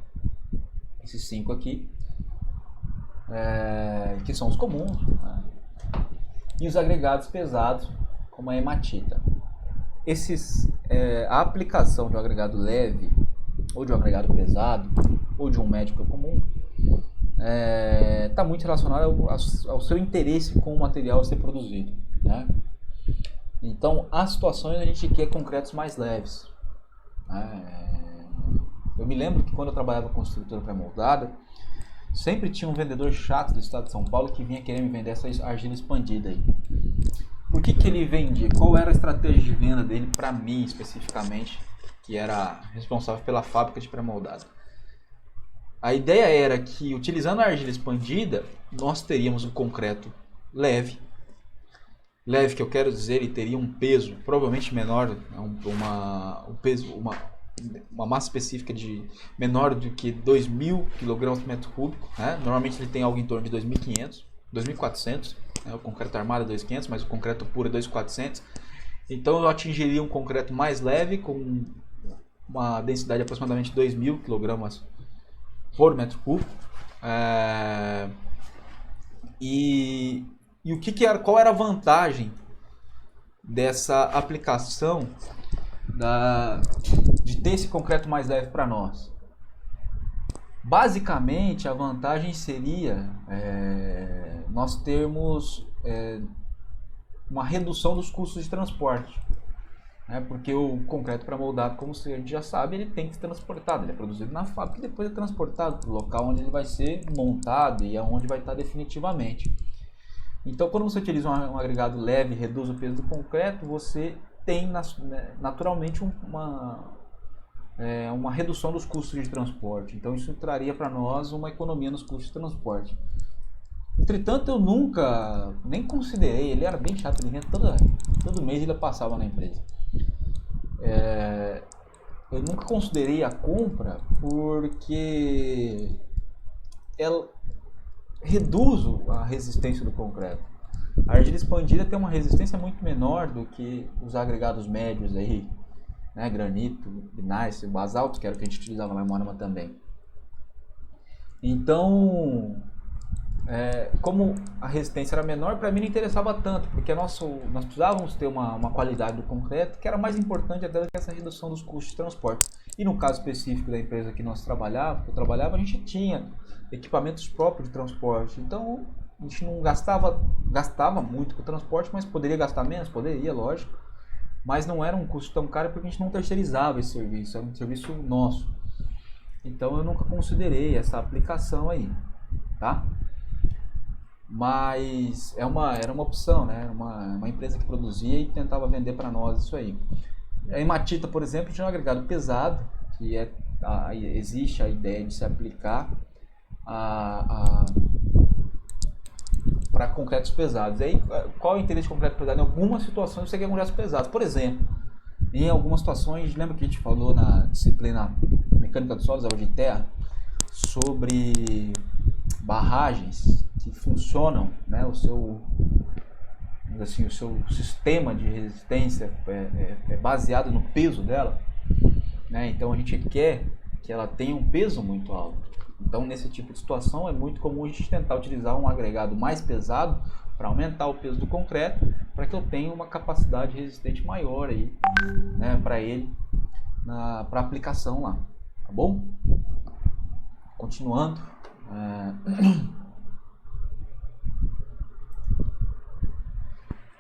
Esses 5 aqui, que são os comuns, né? E os agregados pesados, como a hematita. A aplicação de um agregado leve, ou de um agregado pesado, ou de um médio comum, está muito relacionado ao seu interesse com o material a ser produzido, né? Então, há situações a gente quer concretos mais leves. Eu me lembro que quando eu trabalhava com estrutura pré-moldada, sempre tinha um vendedor chato do estado de São Paulo que vinha querer me vender essa argila expandida aí. Por que ele vendia? Qual era a estratégia de venda dele para mim especificamente, que era responsável pela fábrica de pré-moldado? A ideia era que, utilizando a argila expandida, nós teríamos um concreto leve. Leve, que eu quero dizer, ele teria um peso provavelmente menor, uma massa específica de menor do que 2.000 kg por metro cúbico, né? Normalmente ele tem algo em torno de 2.500, 2.400, né? O concreto armado é 2.500, mas o concreto puro é 2.400. Então eu atingiria um concreto mais leve, com uma densidade de aproximadamente 2.000 kg por metro cúbico. E qual era a vantagem dessa aplicação de ter esse concreto mais leve para nós? Basicamente, a vantagem seria nós termos uma redução dos custos de transporte, né? Porque o concreto pré-moldado, como a gente já sabe, ele tem que ser transportado. Ele é produzido na fábrica e depois é transportado para o local onde ele vai ser montado e aonde vai estar definitivamente. Então, quando você utiliza um agregado leve e reduz o peso do concreto, você tem naturalmente uma redução dos custos de transporte. Então, isso traria para nós uma economia nos custos de transporte. Entretanto, eu nunca nem considerei, ele era bem chato, ele vinha todo mês ele passava na empresa. Eu nunca considerei a compra porque ela reduz a resistência do concreto. A argila expandida tem uma resistência muito menor do que os agregados médios aí, né? Granito, gneiss, basalto, que era o que a gente utilizava lá em Moarama também. Então, como a resistência era menor, para mim não interessava tanto, porque nós precisávamos ter uma qualidade do concreto que era mais importante até do que essa redução dos custos de transporte. E no caso específico da empresa que eu trabalhava, a gente tinha equipamentos próprios de transporte. Então, a gente não gastava muito com o transporte, mas poderia gastar menos? Poderia, lógico. Mas não era um custo tão caro porque a gente não terceirizava esse serviço, era um serviço nosso. Então, eu nunca considerei essa aplicação aí, tá? Mas era uma opção, né? Era uma empresa que produzia e tentava vender para nós isso aí. A hematita, por exemplo, tinha um agregado pesado, que existe a ideia de se aplicar para concretos pesados. E aí, qual é o interesse de concreto pesado? Em algumas situações você quer concretos pesados. Por exemplo, em algumas situações, lembra que a gente falou na disciplina Mecânica dos Solos, de terra, sobre barragens que funcionam, né? O seu sistema de resistência é baseado no peso dela, né? Então a gente quer que ela tenha um peso muito alto. Então, nesse tipo de situação, é muito comum a gente tentar utilizar um agregado mais pesado para aumentar o peso do concreto, para que eu tenha uma capacidade resistente maior aí, né, para ele, para aplicação lá, tá bom? Continuando.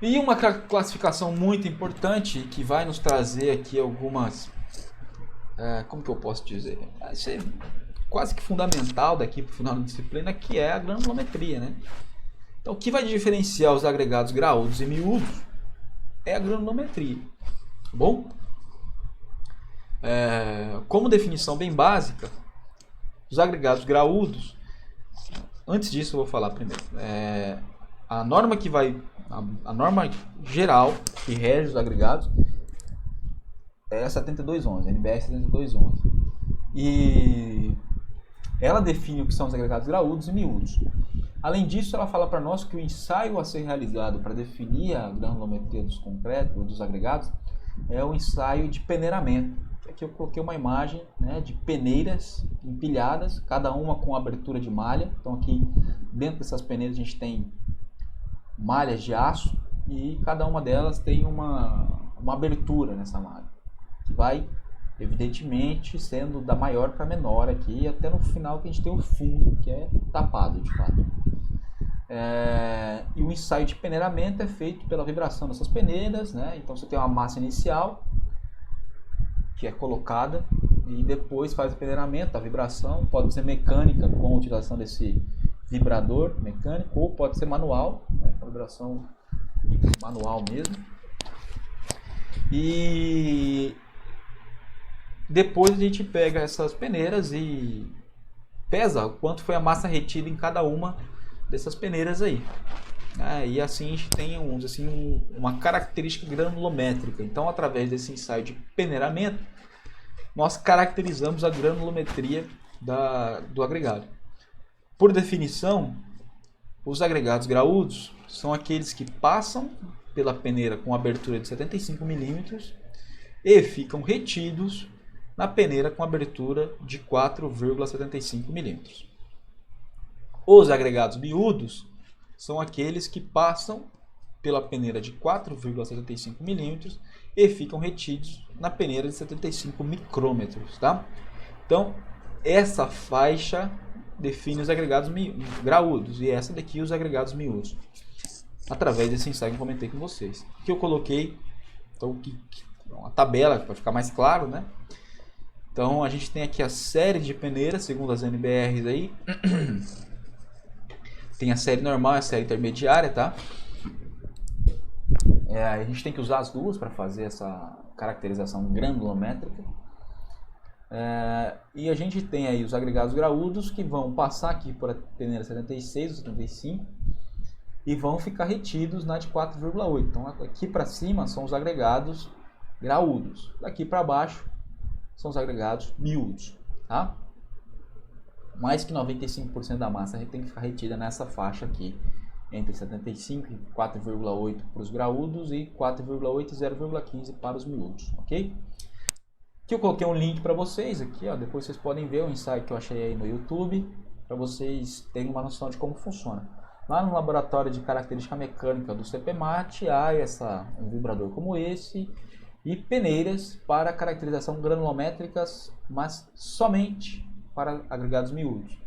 E uma classificação muito importante que vai nos trazer aqui algumas, como que eu posso dizer? Vai ser quase que fundamental daqui para o final da disciplina, que é a granulometria, né? Então, o que vai diferenciar os agregados graúdos e miúdos é a granulometria, tá bom? Como definição bem básica, os agregados graúdos, antes disso eu vou falar primeiro, a norma que vai, a norma geral que rege os agregados é a 7211, NBR 7211, e ela define o que são os agregados graúdos e miúdos. Além disso, ela fala para nós que o ensaio a ser realizado para definir a granulometria dos concretos ou dos agregados é o ensaio de peneiramento. Aqui eu coloquei uma imagem, né, de peneiras empilhadas, cada uma com abertura de malha. Então aqui dentro dessas peneiras a gente tem malhas de aço e cada uma delas tem uma abertura nessa malha, que vai evidentemente sendo da maior para menor aqui, até no final que a gente tem o fundo, que é tapado de fato. E o ensaio de peneiramento é feito pela vibração dessas peneiras, né? Então você tem uma massa inicial que é colocada e depois faz o peneiramento, a vibração pode ser mecânica com a utilização desse vibrador mecânico, ou pode ser manual, né? A vibração manual mesmo. E depois a gente pega essas peneiras e pesa o quanto foi a massa retida em cada uma dessas peneiras aí. E assim a gente tem uma característica granulométrica. Então, através desse ensaio de peneiramento, nós caracterizamos a granulometria do agregado. Por definição, os agregados graúdos são aqueles que passam pela peneira com abertura de 75 milímetros e ficam retidos na peneira com abertura de 4,75 milímetros. Os agregados miúdos são aqueles que passam pela peneira de 4,75 milímetros e ficam retidos na peneira de 75 micrômetros, tá? Então, essa faixa define os agregados graúdos e essa daqui os agregados miúdos, através desse ensaio que eu comentei com vocês. Que eu coloquei então, uma tabela para ficar mais claro, né? Então, a gente tem aqui a série de peneiras, segundo as NBRs aí. Tem a série normal e a série intermediária, tá? A gente tem que usar as duas para fazer essa caracterização granulométrica. E a gente tem aí os agregados graúdos que vão passar aqui por a peneira 76 ou 75 e vão ficar retidos na de 4,8. Então, aqui para cima são os agregados graúdos. Daqui para baixo são os agregados miúdos, tá? Mais que 95% da massa tem que ficar retida nessa faixa aqui, entre 75 e 4,8 para os graúdos e 4,8 e 0,15 para os miúdos, ok? Aqui eu coloquei um link para vocês, aqui, ó, depois vocês podem ver o ensaio que eu achei aí no YouTube, para vocês terem uma noção de como funciona. Lá no laboratório de característica mecânica do CPMAT há um vibrador como esse e peneiras para caracterização granulométricas, mas somente para agregados miúdos.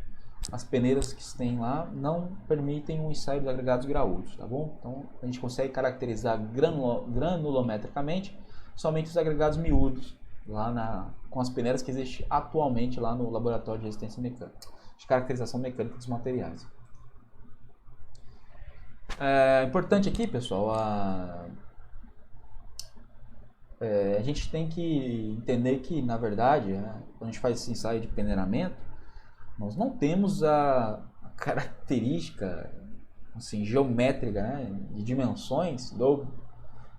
As peneiras que se tem lá não permitem o ensaio dos agregados graúdos, tá bom? Então a gente consegue caracterizar granulometricamente somente os agregados miúdos lá com as peneiras que existem atualmente lá no laboratório de resistência mecânica, de caracterização mecânica dos materiais. Importante aqui, pessoal, a gente tem que entender que, na verdade, quando a gente faz esse ensaio de peneiramento, nós não temos a característica assim, geométrica, né, de dimensões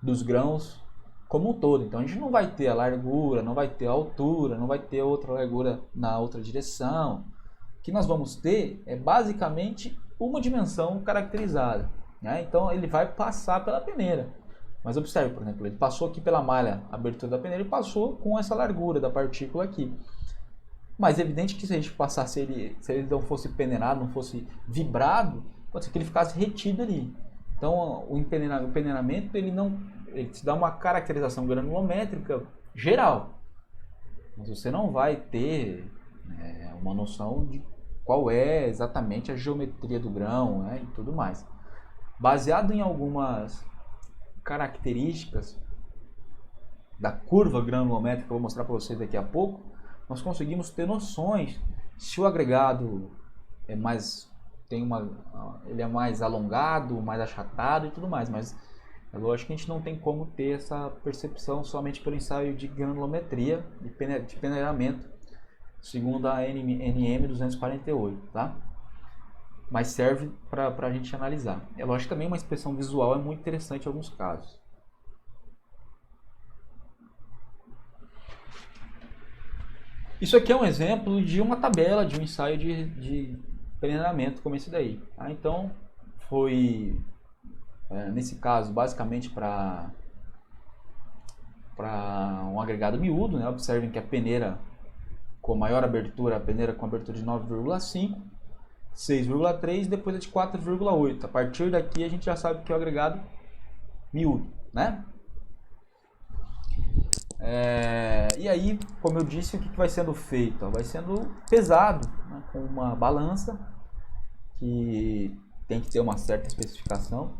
dos grãos como um todo. Então a gente não vai ter a largura, não vai ter a altura, não vai ter outra largura na outra direção. O que nós vamos ter é basicamente uma dimensão caracterizada, né? Então ele vai passar pela peneira. Mas observe, por exemplo, ele passou aqui pela malha, a abertura da peneira, e passou com essa largura da partícula aqui. Mas é evidente que se a gente passasse, se ele não fosse peneirado, não fosse vibrado, pode ser que ele ficasse retido ali. Então o peneiramento ele te dá uma caracterização granulométrica geral. Mas você não vai ter uma noção de qual é exatamente a geometria do grão, né, e tudo mais. Baseado em algumas características da curva granulométrica que eu vou mostrar para vocês daqui a pouco, nós conseguimos ter noções se o agregado é mais ele é mais alongado, mais achatado e tudo mais, mas é lógico que a gente não tem como ter essa percepção somente pelo ensaio de granulometria de peneiramento, segundo a NM 248, tá? Mas serve para a gente analisar. É lógico que também uma inspeção visual é muito interessante em alguns casos. Isso aqui é um exemplo de uma tabela de um ensaio de peneiramento como esse daí. Tá? Então, foi, nesse caso, basicamente para um agregado miúdo. Né? Observem que a peneira com maior abertura, a peneira com abertura de 9,5, 6,3 e depois a de 4,8. A partir daqui a gente já sabe que é o agregado miúdo, né? E aí, como eu disse, o que vai sendo feito? Vai sendo pesado, né, com uma balança que tem que ter uma certa especificação.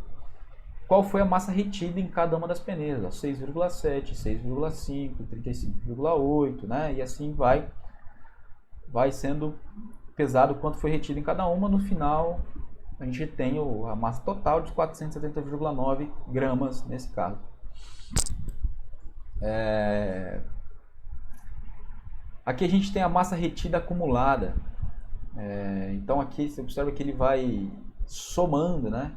Qual foi a massa retida em cada uma das peneiras? 6,7, 6,5, 35,8, né? E assim vai sendo pesado quanto foi retido em cada uma. No final, a gente tem a massa total de 470,9 gramas nesse caso. Aqui a gente tem a massa retida acumulada. Então aqui você observa que ele vai somando, né?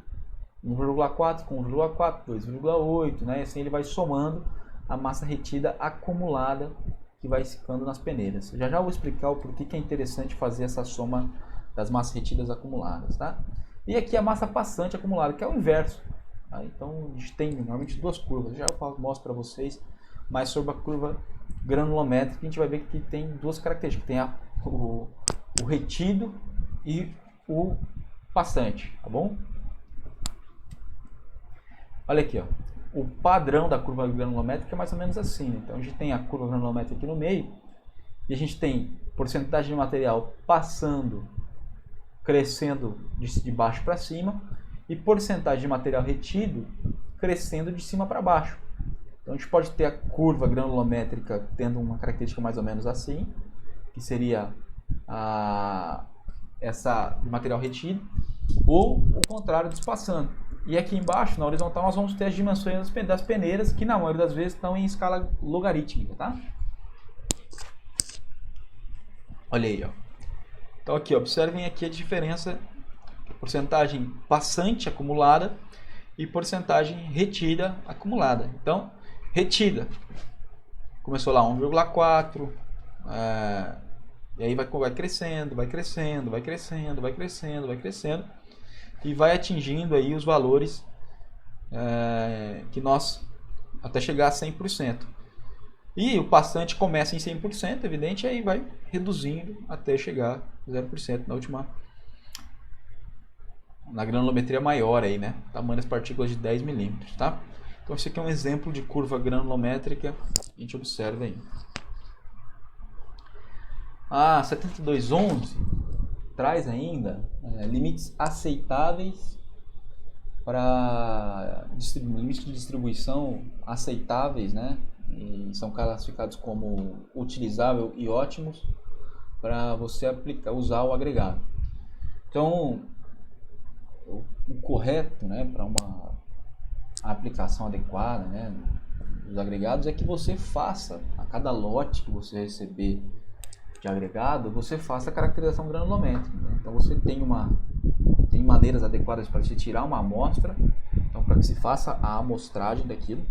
1,4 com 1,4, 2,8, né? E assim ele vai somando a massa retida acumulada que vai ficando nas peneiras. Já vou explicar o porquê que é interessante fazer essa soma das massas retidas acumuladas, tá? E aqui a massa passante acumulada, que é o inverso. Tá? Então a gente tem normalmente duas curvas. Já eu mostro para vocês mais sobre a curva granulométrica. A gente vai ver que tem duas características. Tem o retido e o passante, tá bom? Olha aqui, ó. O padrão da curva granulométrica é mais ou menos assim. Então a gente tem a curva granulométrica aqui no meio e a gente tem porcentagem de material passando, crescendo de baixo para cima, e porcentagem de material retido crescendo de cima para baixo. Então a gente pode ter a curva granulométrica tendo uma característica mais ou menos assim, que seria essa de material retido, ou o contrário, despassando. E aqui embaixo, na horizontal, nós vamos ter as dimensões das peneiras, que na maioria das vezes estão em escala logarítmica, tá? Olha aí, ó. Então aqui, observem aqui a diferença, porcentagem passante acumulada e porcentagem retida acumulada. Então, retida, começou lá 1,4, e aí vai crescendo, vai crescendo, vai crescendo, vai crescendo, vai crescendo, e vai atingindo aí os valores que nós, até chegar a 100%. E o passante começa em 100%, evidente, e aí vai reduzindo até chegar a 0% na granulometria maior aí, né? Tamanho das partículas de 10 milímetros, tá? Então esse aqui é um exemplo de curva granulométrica, a gente observa aí. A 7211 traz ainda limites aceitáveis para limites de distribuição aceitáveis, né? E são classificados como utilizável e ótimos para você usar o agregado. Então, o correto, né, para uma aplicação adequada, né, dos agregados é que você faça, a cada lote que você receber de agregado, você faça a caracterização granulométrica. Né? Então você tem maneiras adequadas para se tirar uma amostra, então para que se faça a amostragem daquilo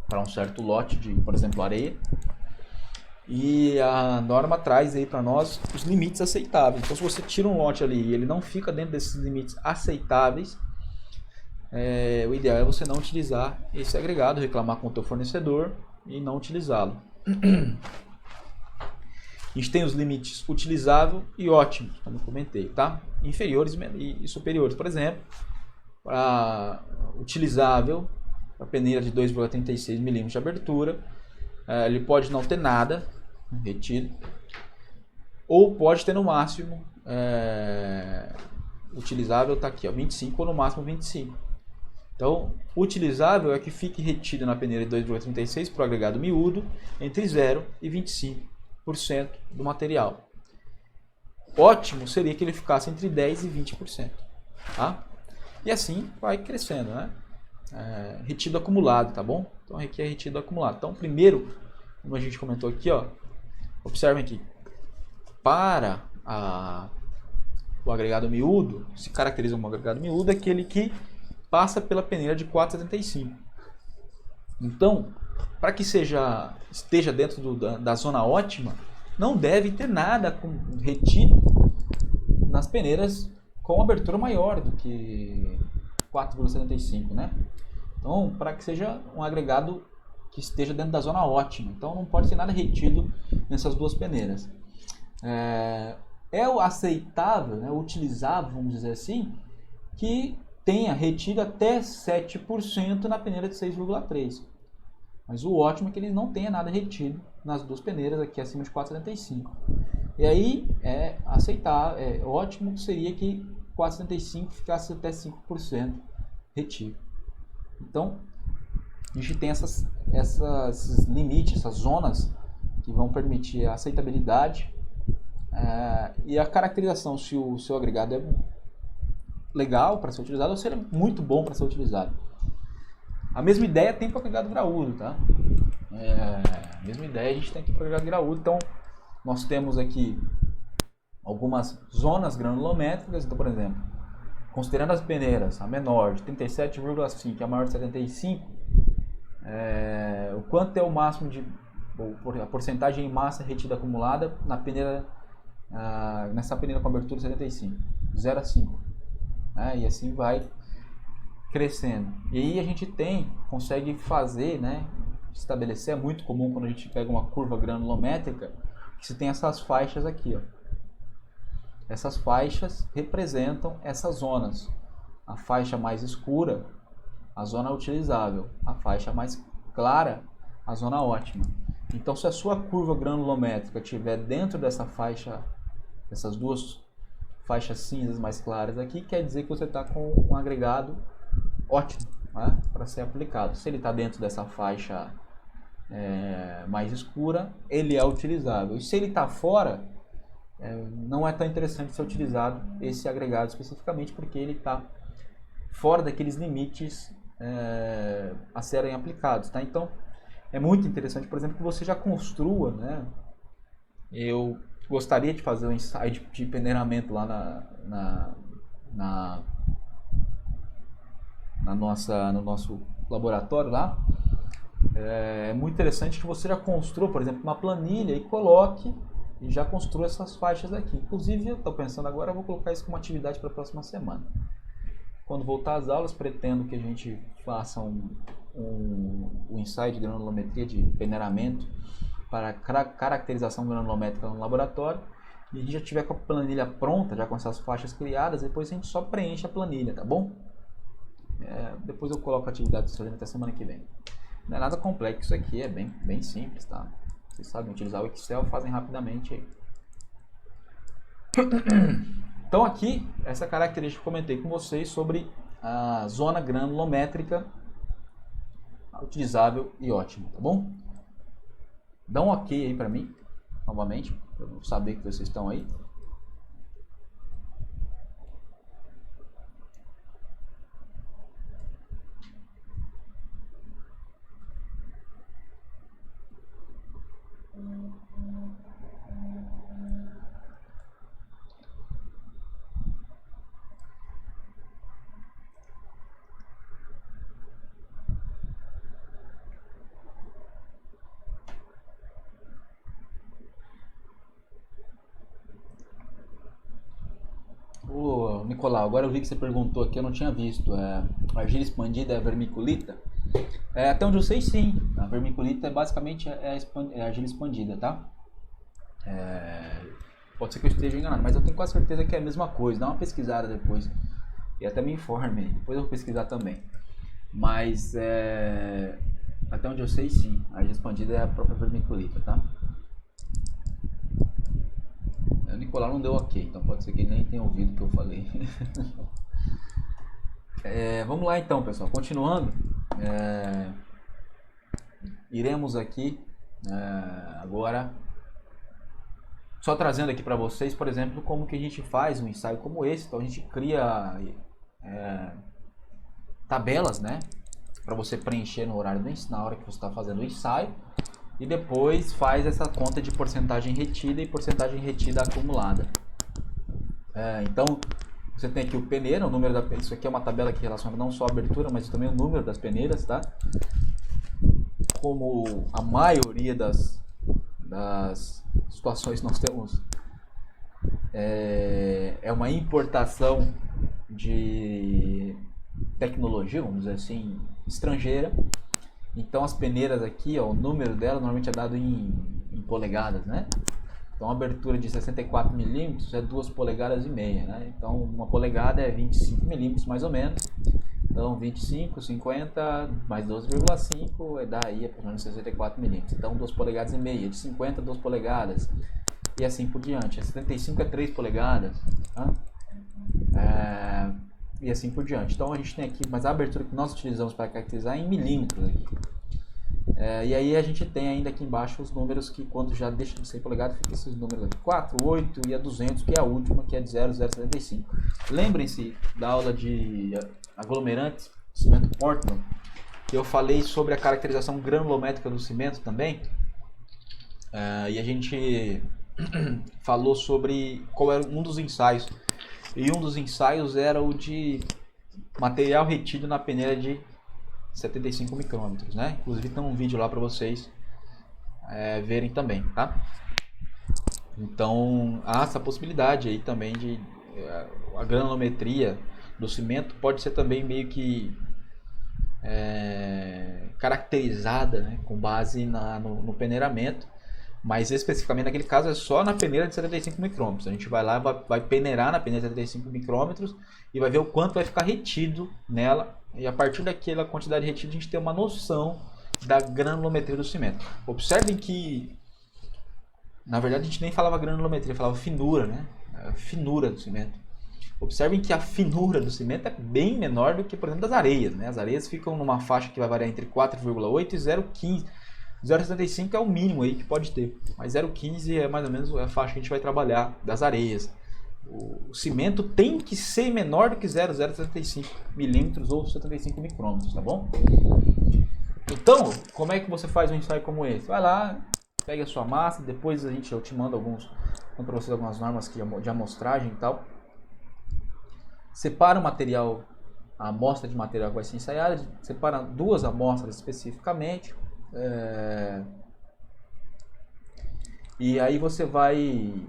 para um certo lote de, por exemplo, areia. E a norma traz aí para nós os limites aceitáveis. Então se você tira um lote ali e ele não fica dentro desses limites aceitáveis, o ideal é você não utilizar esse agregado, reclamar com o teu fornecedor e não utilizá-lo. A gente tem os limites utilizável e ótimo, como eu comentei, tá? Inferiores e superiores. Por exemplo, para utilizável, a peneira de 2,36 mm de abertura, ele pode não ter nada retido, ou pode ter no máximo, utilizável está aqui, ó, 25 ou no máximo 25. Então, utilizável é que fique retido na peneira de 2,36 para o agregado miúdo entre 0 e 25% do material. ótimo seria que ele ficasse entre 10% e 20%. Tá? E assim vai crescendo, né? Retido acumulado, tá bom? Então aqui é retido acumulado. Então primeiro, como a gente comentou aqui, ó, observem aqui, para o agregado miúdo, se caracteriza como agregado miúdo aquele que passa pela peneira de 4,75. Então, para que esteja dentro da zona ótima, não deve ter nada retido nas peneiras com abertura maior do que 4,75, né? Então, para que seja um agregado que esteja dentro da zona ótima. Então, não pode ser nada retido nessas duas peneiras. É o aceitável, né, utilizável, vamos dizer assim, que tenha retido até 7% na peneira de 6,3. Mas o ótimo é que ele não tenha nada retido nas duas peneiras aqui acima de 4,75. E aí é aceitável, ótimo seria que 4,75 ficasse até 5% retido. Então, a gente tem esses limites, essas zonas que vão permitir a aceitabilidade e a caracterização se o seu agregado é legal para ser utilizado ou se ele é muito bom para ser utilizado. A mesma ideia tem para o agregado graúdo, tá? A mesma ideia a gente tem aqui para o agregado graúdo. Então, nós temos aqui algumas zonas granulométricas. Então, por exemplo, considerando as peneiras, a menor de 37,5 e a maior de 75, o quanto é o máximo a porcentagem em massa retida acumulada na peneira, nessa peneira com abertura 75, 0 a 5. E assim vai crescendo. E aí a gente consegue fazer, né, estabelecer, é muito comum quando a gente pega uma curva granulométrica, que você tem essas faixas aqui, ó. Essas faixas representam essas zonas. A faixa mais escura, a zona utilizável. A faixa mais clara, a zona ótima. Então, se a sua curva granulométrica estiver dentro dessa faixa, essas duas faixas cinzas mais claras aqui, quer dizer que você está com um agregado ótimo, né, para ser aplicado. Se ele está dentro dessa faixa mais escura, ele é utilizável. E se ele está fora, não é tão interessante ser utilizado esse agregado especificamente, porque ele está fora daqueles limites a serem aplicados, tá? Então, é muito interessante, por exemplo, que você já construa, né? Eu gostaria de fazer um ensaio de peneiramento lá no nosso laboratório lá. É muito interessante que você já construa, por exemplo, uma planilha e coloque e já construa essas faixas aqui. Inclusive, eu estou pensando agora, eu vou colocar isso como atividade para a próxima semana. Quando voltar às aulas, pretendo que a gente faça um ensaio de granulometria de peneiramento para caracterização granulométrica no laboratório. E a gente já tiver com a planilha pronta, já com essas faixas criadas, depois a gente só preenche a planilha, tá bom? Depois eu coloco a atividade até semana que vem. Não é nada complexo isso aqui, é bem simples, tá? Vocês sabem utilizar o Excel, fazem rapidamente aí. Então aqui, essa característica que eu comentei com vocês sobre a zona granulométrica utilizável e ótima, tá bom? Dá um ok aí pra mim, novamente, para eu saber que vocês estão aí. Ô, Nicolau, agora eu vi que você perguntou aqui, eu não tinha visto. Argila expandida é vermiculita? Até onde eu sei, sim. A vermiculita basicamente é argila expandida, tá? Pode ser que eu esteja enganado, mas eu tenho quase certeza que é a mesma coisa. Dá uma pesquisada depois e até me informe. Depois eu vou pesquisar também. Mas até onde eu sei, sim. A argila expandida é a própria vermiculita, tá? O Nicolau não deu ok, então pode ser que ele nem tenha ouvido o que eu falei. Vamos lá então, pessoal. Continuando, iremos aqui agora Só trazendo aqui para vocês, por exemplo, como que a gente faz um ensaio como esse. Então a gente cria tabelas, né, para você preencher no horário na hora que você está fazendo o ensaio, e depois faz essa conta de porcentagem retida e porcentagem retida acumulada. Então você tem aqui o peneira, o número da, isso aqui é uma tabela que relaciona não só a abertura, mas também o número das peneiras, tá? Como a maioria das situações nós temos é uma importação de tecnologia, vamos dizer assim, estrangeira. Então as peneiras aqui, ó, o número dela normalmente é dado em polegadas, né? Então a abertura de 64 milímetros é 2 polegadas e meia, né? Então uma polegada é 25 milímetros mais ou menos. Então 25, 50 mais 12,5 dá aí aproximadamente 64 milímetros. Então 2 polegadas e meia, de 50 2 polegadas e assim por diante. A 75 é 3 polegadas, tá? E assim por diante. Então a gente tem aqui, mas a abertura que nós utilizamos para caracterizar é em milímetros aqui. E aí a gente tem ainda aqui embaixo os números que quando já deixa de ser polegada, fica esses números aqui, 4, 8 e a 200, que é a última, que é de 0,075. Lembrem-se da aula de aglomerantes, cimento Portland, que eu falei sobre a caracterização granulométrica do cimento também, e a gente falou sobre qual era um dos ensaios, e um dos ensaios era o de material retido na peneira de 75 micrômetros, né? Inclusive tem um vídeo lá para vocês verem também, tá? Então há essa possibilidade aí também de a granulometria do cimento pode ser também meio que caracterizada, né, com base no peneiramento, mas especificamente naquele caso é só na peneira de 75 micrômetros. A gente vai lá, vai peneirar na peneira de 75 micrômetros e vai ver o quanto vai ficar retido nela, e a partir daquela quantidade retida a gente tem uma noção da granulometria do cimento. Observem que, na verdade, a gente nem falava granulometria, falava finura, né? A finura do cimento. Observem que a finura do cimento é bem menor do que, por exemplo, das areias, né? As areias ficam numa faixa que vai variar entre 4,8 e 0,15. 0,75 é o mínimo aí que pode ter, mas 0,15 é mais ou menos a faixa que a gente vai trabalhar das areias. O cimento tem que ser menor do que 0,075 milímetros ou 75 micrômetros, tá bom? Então, como é que você faz um ensaio como esse? Vai lá, pega a sua massa, depois eu te mando para vocês algumas normas de amostragem e tal. Separa o material, a amostra de material que vai ser ensaiada, separa 2 amostras especificamente, e aí você vai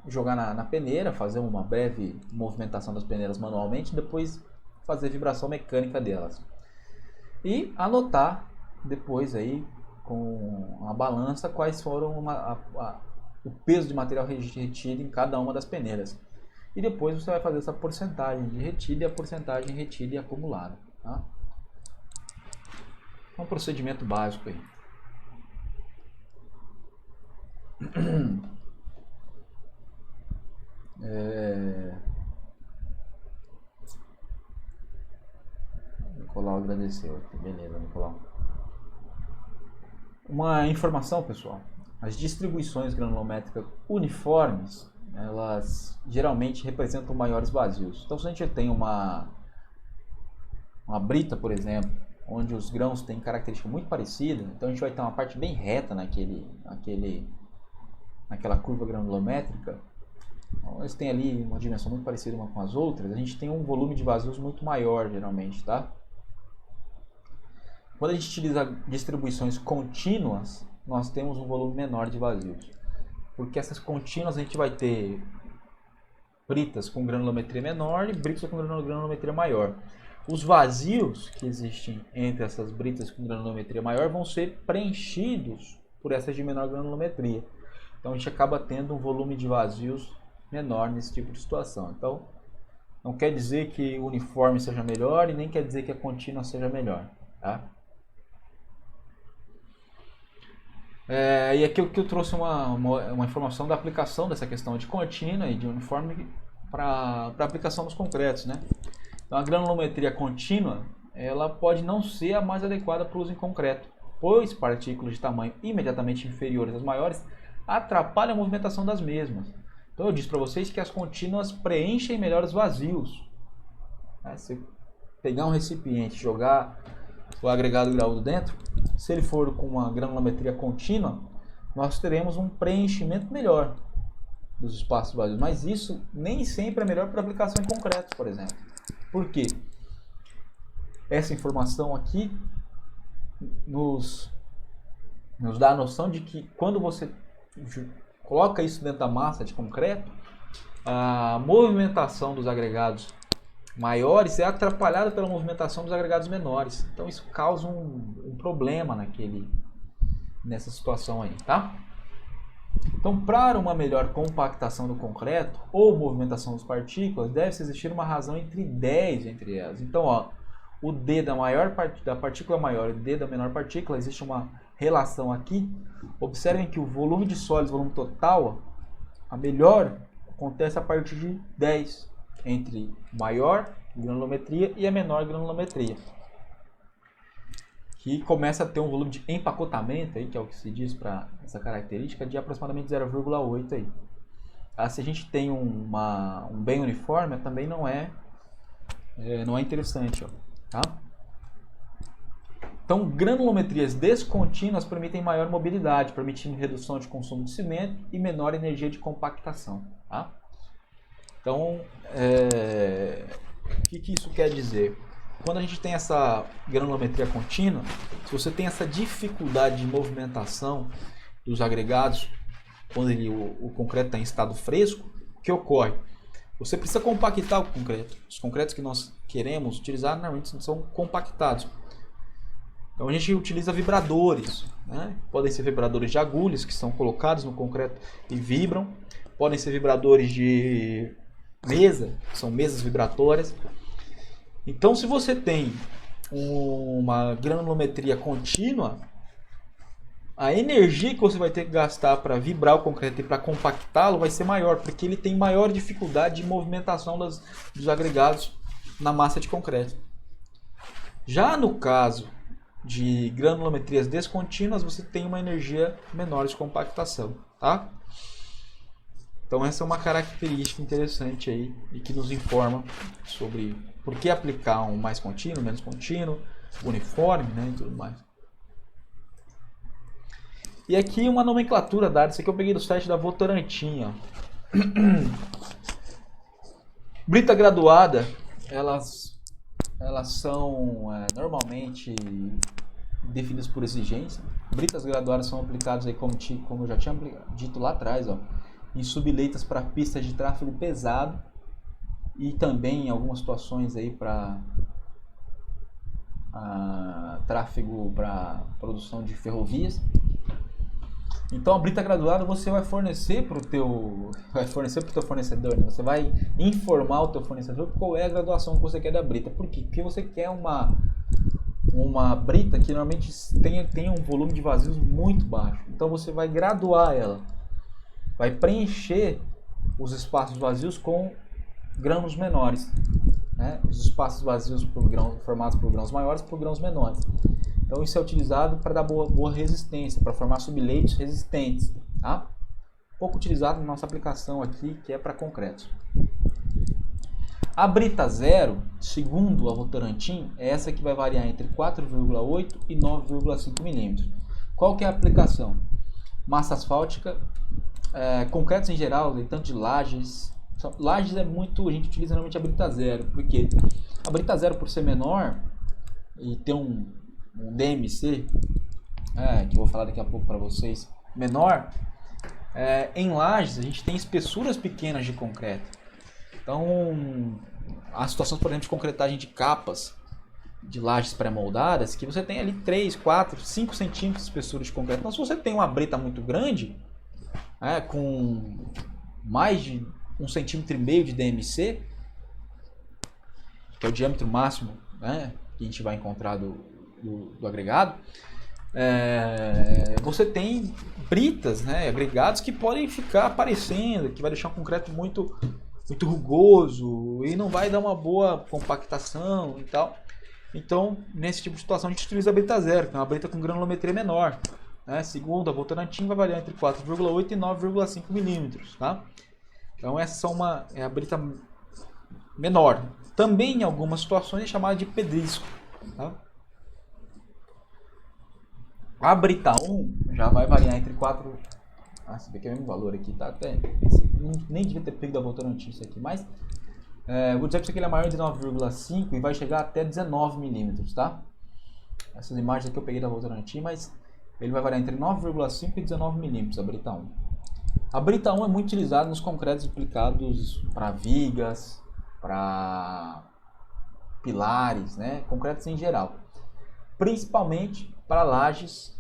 jogar na peneira, fazer uma breve movimentação das peneiras manualmente, depois fazer vibração mecânica delas e anotar depois aí com a balança quais foram o peso de material retido em cada uma das peneiras, e depois você vai fazer essa porcentagem de retida e a porcentagem retida e acumulada, tá? É um procedimento básico aí. Nicolau agradeceu aqui, beleza, Nicolau. Uma informação, pessoal: as distribuições granulométricas uniformes, elas geralmente representam maiores vazios. Então, se a gente tem uma brita, por exemplo, onde os grãos têm característica muito parecida, então a gente vai ter uma parte bem reta naquela curva granulométrica. Eles têm ali uma dimensão muito parecida uma com as outras, a gente tem um volume de vazios muito maior geralmente, tá? Quando a gente utiliza distribuições contínuas, nós temos um volume menor de vazios, porque essas contínuas a gente vai ter britas com granulometria menor e britas com granulometria maior. Os vazios que existem entre essas britas com granulometria maior vão ser preenchidos por essas de menor granulometria. Então a gente acaba tendo um volume de vazios menor nesse tipo de situação. Então não quer dizer que o uniforme seja melhor e nem quer dizer que a contínua seja melhor, tá? E aqui eu trouxe uma informação da aplicação dessa questão de contínua e de uniforme para aplicação nos concretos, né? Então a granulometria contínua, ela pode não ser a mais adequada para o uso em concreto, pois partículas de tamanho imediatamente inferiores às maiores atrapalha a movimentação das mesmas. Então eu disse para vocês que as contínuas preenchem melhor os vazios. Se pegar um recipiente e jogar o agregado graúdo dentro, se ele for com uma granulometria contínua, nós teremos um preenchimento melhor dos espaços vazios. Mas isso nem sempre é melhor para aplicação em concreto, por exemplo. Por quê? Essa informação aqui nos dá a noção de que quando você coloca isso dentro da massa de concreto, a movimentação dos agregados maiores é atrapalhada pela movimentação dos agregados menores. Então isso causa um problema nessa situação aí, tá? Então, para uma melhor compactação do concreto ou movimentação das partículas, deve existir uma razão entre 10 entre elas. Então, ó, o D da partícula maior e o D da menor partícula, existe uma relação aqui. Observem que o volume de sólidos, volume total, a melhor acontece a partir de 10, entre maior granulometria e a menor granulometria, que começa a ter um volume de empacotamento, aí, que é o que se diz para essa característica, de aproximadamente 0,8. Aí. Se a gente tem um bem uniforme, também não é interessante. Ó, tá? Então, granulometrias descontínuas permitem maior mobilidade, permitindo redução de consumo de cimento e menor energia de compactação. Tá? Então, o que isso quer dizer? Quando a gente tem essa granulometria contínua, se você tem essa dificuldade de movimentação dos agregados, quando o concreto está em estado fresco, o que ocorre? Você precisa compactar o concreto. Os concretos que nós queremos utilizar normalmente são compactados. Então a gente utiliza vibradores, né? Podem ser vibradores de agulhas que são colocados no concreto e vibram. Podem ser vibradores de mesa, que são mesas vibratórias. Então, se você tem uma granulometria contínua, a energia que você vai ter que gastar para vibrar o concreto e para compactá-lo vai ser maior, porque ele tem maior dificuldade de movimentação dos agregados na massa de concreto. Já no caso de granulometrias descontínuas, você tem uma energia menor de compactação, tá? Então essa é uma característica interessante aí e que nos informa sobre por que aplicar um mais contínuo, menos contínuo, uniforme, né, e tudo mais. E aqui uma nomenclatura dada, isso aqui eu peguei do site da Votorantim. Brita graduada, elas são normalmente definidas por exigência. Britas graduadas são aplicadas aí como eu já tinha dito lá atrás, ó, em subleitas para pistas de tráfego pesado e também em algumas situações aí para tráfego para produção de ferrovias. Então a brita graduada você vai fornecer para o teu fornecedor, né? Você vai informar o teu fornecedor qual é a graduação que você quer da brita. Por quê? Porque você quer uma brita que normalmente tenha um volume de vazios muito baixo. Então você vai graduar ela, vai preencher os espaços vazios com grãos menores, né? Os espaços vazios formados por grãos maiores por grãos menores. Então isso é utilizado para dar boa resistência, para formar subleitos resistentes, tá? Pouco utilizado na nossa aplicação aqui, que é para concretos. A brita zero, segundo a Votorantim, é essa que vai variar entre 4,8 e 9,5 milímetros. Qual que é a aplicação? Massa asfáltica, concretos em geral, tanto de lajes. Lajes a gente utiliza normalmente a brita zero, porque a brita zero, por ser menor e ter um DMC, que eu vou falar daqui a pouco para vocês, menor, em lajes a gente tem espessuras pequenas de concreto. Então, há situações, por exemplo, de concretagem de capas de lajes pré-moldadas, que você tem ali 3, 4, 5 centímetros de espessura de concreto. Então, se você tem uma brita muito grande, com mais de 1,5 cm de DMC, que é o diâmetro máximo, né, que a gente vai encontrar do agregado, você tem britas, né, agregados que podem ficar aparecendo, que vai deixar um concreto muito rugoso e não vai dar uma boa compactação e tal. Então, nesse tipo de situação, a gente utiliza a brita zero, que é uma brita com granulometria menor. né? Segundo a Votorantim, vai variar entre 4,8 e 9,5 milímetros, tá? Então essa é a brita menor. Também em algumas situações é chamada de pedrisco, tá? A brita 1 já vai variar entre 4... você vê que é o mesmo valor aqui, tá? Até, nem devia ter pego da Votorantim isso aqui, mas vou dizer que ele é maior de 9,5 e vai chegar até 19 milímetros, tá? Essas imagens aqui eu peguei da Votorantim, mas ele vai variar entre 9,5 e 19 milímetros, a brita 1. A brita 1 é muito utilizada nos concretos aplicados para vigas, para pilares, né? Concretos em geral. Principalmente para lajes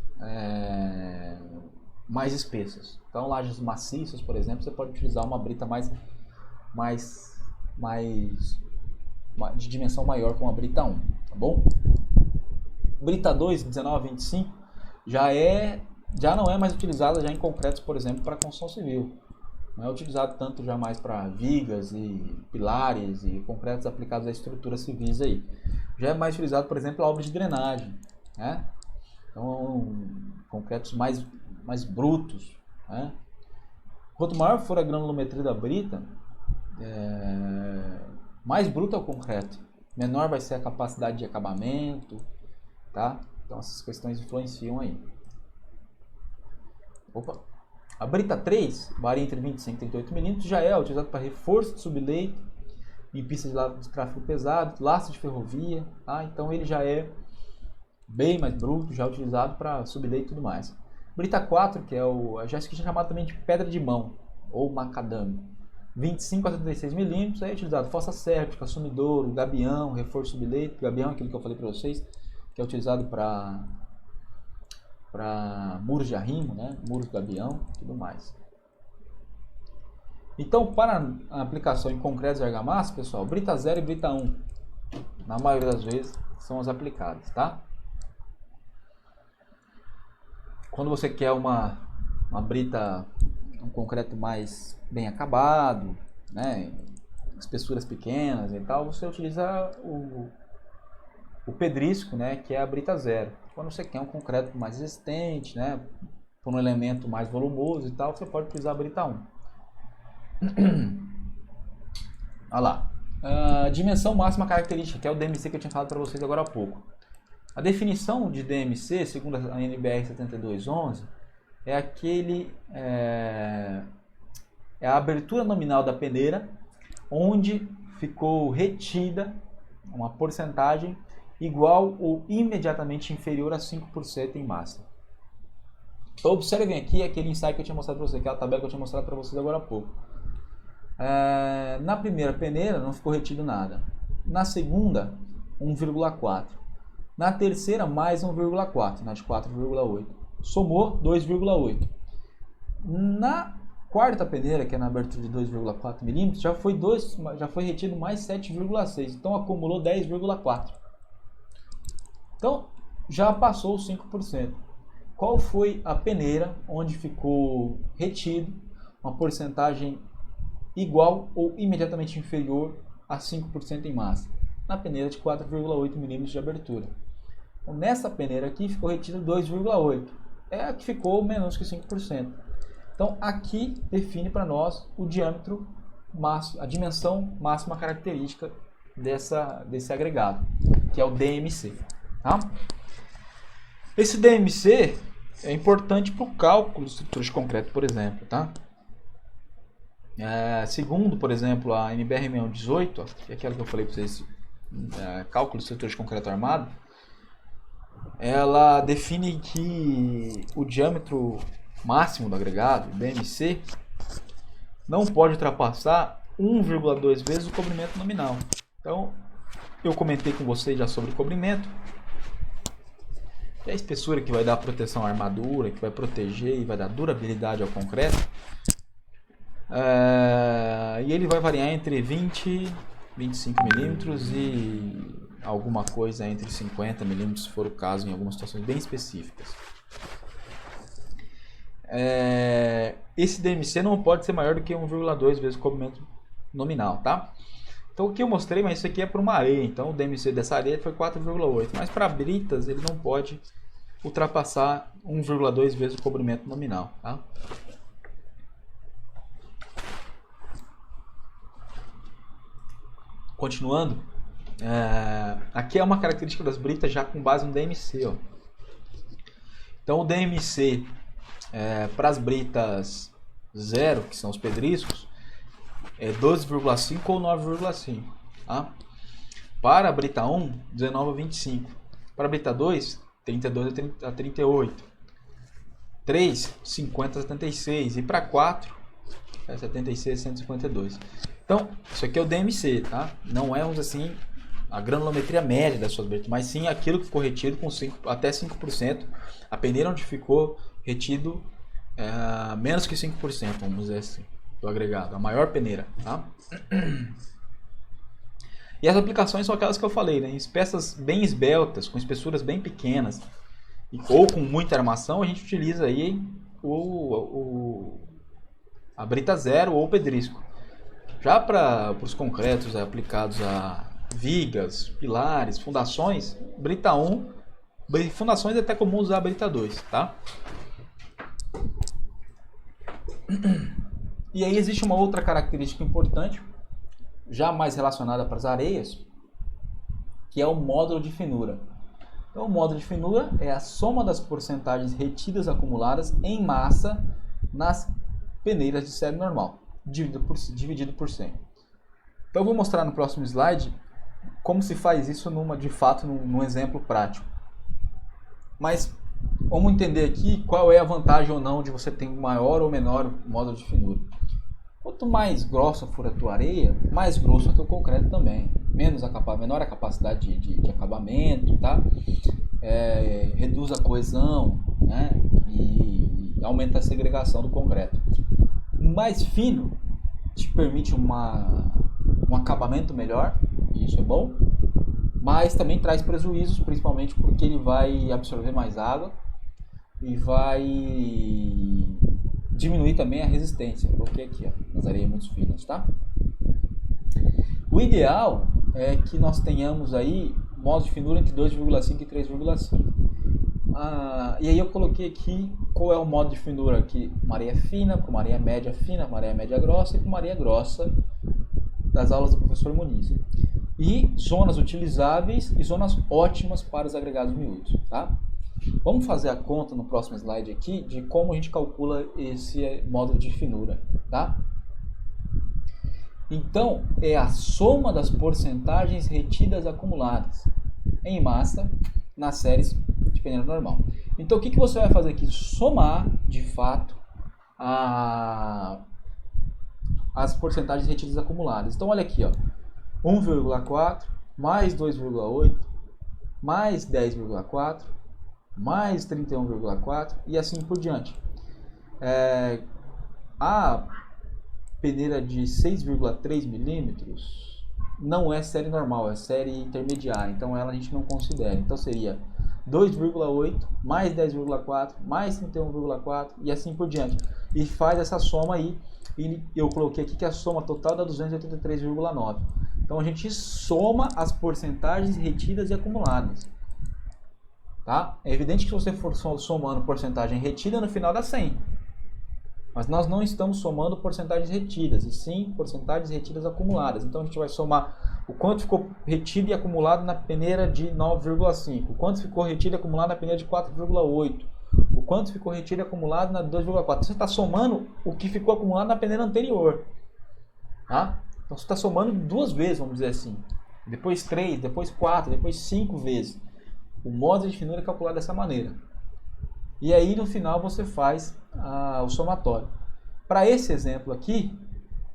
mais espessas. Então, lajes maciças, por exemplo, você pode utilizar uma brita de dimensão maior com a brita 1, tá bom? Brita 2, 19 a 25, já não é mais utilizada já em concretos, por exemplo, para construção civil. Não é utilizado tanto já mais para vigas e pilares e concretos aplicados a estruturas civis aí. Já é mais utilizado, por exemplo, a obra de drenagem, né? Então, concretos mais brutos, né? Quanto maior for a granulometria da brita, mais bruto é o concreto, menor vai ser a capacidade de acabamento, tá? Então essas questões influenciam aí. A brita 3 varia entre 25 e 38 milímetros, já é utilizado para reforço de subleito em pistas de tráfego pesado, laço de ferrovia, tá? Então ele já é bem mais bruto, já utilizado para subleito e tudo mais. Brita 4, que já é chamado também de pedra de mão ou macadame, 25 a 36 milímetros, é utilizado fossa séptica, sumidouro, gabião, reforço subleito. Gabião é aquilo que eu falei para vocês, que é utilizado para muros de arrimo, né? Muros de gabião e tudo mais. Então, para a aplicação em concretos e argamassa, pessoal, brita 0 e brita 1, na maioria das vezes, são as aplicadas, tá? Quando você quer uma brita, um concreto mais bem acabado, né? Espessuras pequenas e tal, você utiliza o pedrisco, né? Que é a brita 0. Quando você quer um concreto mais resistente, né? Por um elemento mais volumoso e tal, você pode utilizar a brita 1. Olha lá. Dimensão máxima característica, que é o DMC que eu tinha falado para vocês agora há pouco. A definição de DMC, segundo a NBR 7211, é a abertura nominal da peneira, onde ficou retida uma porcentagem igual ou imediatamente inferior a 5% em massa. Então observem aqui aquele ensaio que eu tinha mostrado para vocês, aquela tabela que eu tinha mostrado para vocês agora há pouco. Na primeira peneira não ficou retido nada. Na segunda, 1,4. Na terceira, mais 1,4, na de 4,8. Somou 2,8. Na quarta peneira, que é na abertura de 2,4 milímetros, já foi retido mais 7,6. Então acumulou 10,4. Então já passou os 5%. Qual foi a peneira onde ficou retido uma porcentagem igual ou imediatamente inferior a 5% em massa? Na peneira de 4,8 milímetros de abertura. Então, nessa peneira aqui ficou retido 2,8. É a que ficou menos que 5%. Então aqui define para nós o diâmetro máximo, a dimensão máxima característica desse agregado, que é o DMC. Tá? Esse DMC é importante para o cálculo de estruturas de concreto, por exemplo. Tá? Segundo, por exemplo, a NBR 6118, que é aquela que eu falei para vocês, cálculo de estruturas de concreto armado, ela define que o diâmetro máximo do agregado, DMC, não pode ultrapassar 1,2 vezes o cobrimento nominal. Então, eu comentei com vocês já sobre o cobrimento. É a espessura que vai dar proteção à armadura, que vai proteger e vai dar durabilidade ao concreto. E ele vai variar entre 20 e 25 milímetros e alguma coisa entre 50 milímetros, se for o caso, em algumas situações bem específicas. Esse DMC não pode ser maior do que 1,2 vezes o cobrimento nominal, tá? Então o que eu mostrei, mas isso aqui é para uma areia, então o DMC dessa areia foi 4,8, mas para britas ele não pode ultrapassar 1,2 vezes o comprimento nominal. Tá? Continuando, aqui é uma característica das britas já com base no DMC. Ó. Então o DMC para as britas 0, que são os pedriscos, é 12,5 ou 9,5. Tá? Para a brita 1, 19 a 25. Para a brita 2, 32 a 38. 3, 50 a 76. E para 4, 76 a 152. Então, isso aqui é o DMC, tá? Não é, vamos dizer assim, a granulometria média das suas britas, mas sim aquilo que ficou retido com até 5%. A peneira onde ficou retido menos que 5%, vamos dizer assim, do agregado. A maior peneira, tá? E as aplicações são aquelas que eu falei, né? Em peças bem esbeltas, com espessuras bem pequenas, ou com muita armação, a gente utiliza aí a brita 0 ou o pedrisco. Já para os concretos aplicados a vigas, pilares, fundações, brita 1, fundações é até comum usar a brita 2, tá? E aí existe uma outra característica importante, já mais relacionada para as areias, que é o módulo de finura. Então, o módulo de finura é a soma das porcentagens retidas acumuladas em massa nas peneiras de série normal, dividido por 100. Então, eu vou mostrar no próximo slide como se faz isso de fato num exemplo prático. Mas vamos entender aqui qual é a vantagem ou não de você ter um maior ou menor módulo de finura. Quanto mais grossa for a tua areia, mais grosso é o teu concreto também. Menor a capacidade de acabamento, tá? Reduz a coesão, né? E aumenta a segregação do concreto. Mais fino te permite um acabamento melhor, e isso é bom, mas também traz prejuízos, principalmente porque ele vai absorver mais água e vai diminuir também a resistência. Eu coloquei aqui, ó, nas areias muito finas, tá? O ideal é que nós tenhamos aí módulo de finura entre 2,5 e 3,5. E aí eu coloquei aqui qual é o módulo de finura aqui, uma areia fina, para uma areia média fina, uma areia média grossa e para uma areia grossa das aulas do professor Muniz. E zonas utilizáveis e zonas ótimas para os agregados miúdos, tá? Vamos fazer a conta no próximo slide aqui de como a gente calcula esse módulo de finura, tá? Então, é a soma das porcentagens retidas acumuladas em massa nas séries de peneira normal. Então, o que você vai fazer aqui? Somar, de fato, as porcentagens retidas acumuladas. Então, olha aqui, ó, 1,4 mais 2,8 mais 10,4 mais 31,4 e assim por diante. A peneira de 6,3 milímetros não é série normal, é série intermediária, então ela a gente não considera. Então seria 2,8 mais 10,4 mais 31,4 e assim por diante. E faz essa soma aí, e eu coloquei aqui que a soma total dá 283,9. Então a gente soma as porcentagens retidas e acumuladas. Tá? É evidente que se você for somando porcentagem retida, no final dá 100. Mas nós não estamos somando porcentagens retidas, e sim porcentagens retidas acumuladas. Então a gente vai somar o quanto ficou retido e acumulado na peneira de 9,5, o quanto ficou retido e acumulado na peneira de 4,8, o quanto ficou retido e acumulado na 2,4. Você está somando o que ficou acumulado na peneira anterior. Tá? Então você está somando duas vezes, vamos dizer assim. Depois 3, depois 4, depois 5 vezes. O módulo de finura é calculado dessa maneira. E aí no final você faz o somatório. Para esse exemplo aqui,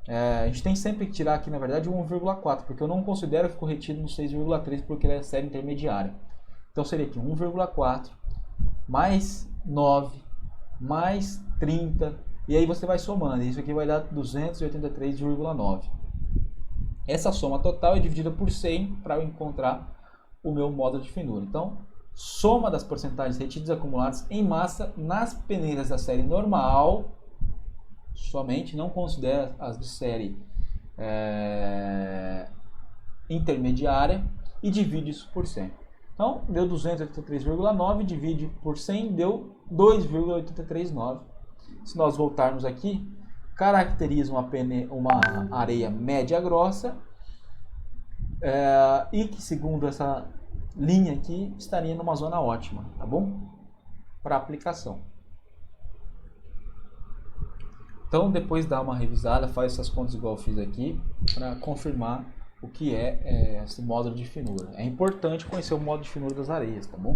a gente tem sempre que tirar aqui na verdade o 1,4, porque eu não considero que ficou retido no 6,3 porque ele é série intermediária. Então seria aqui 1,4 mais 9 mais 30, e aí você vai somando. Isso aqui vai dar 283,9. Essa soma total é dividida por 100 para eu encontrar o meu módulo de finura. Então, soma das porcentagens retidas acumuladas em massa nas peneiras da série normal, somente, não considera as de série intermediária, e divide isso por 100. Então, deu 283,9, divide por 100, deu 2,839. Se nós voltarmos aqui, caracteriza uma areia média grossa, e que, segundo essa linha aqui, estaria numa zona ótima, tá bom? Para aplicação. Então, depois dá uma revisada, faz essas contas igual eu fiz aqui, para confirmar o que é esse módulo de finura. É importante conhecer o módulo de finura das areias, tá bom?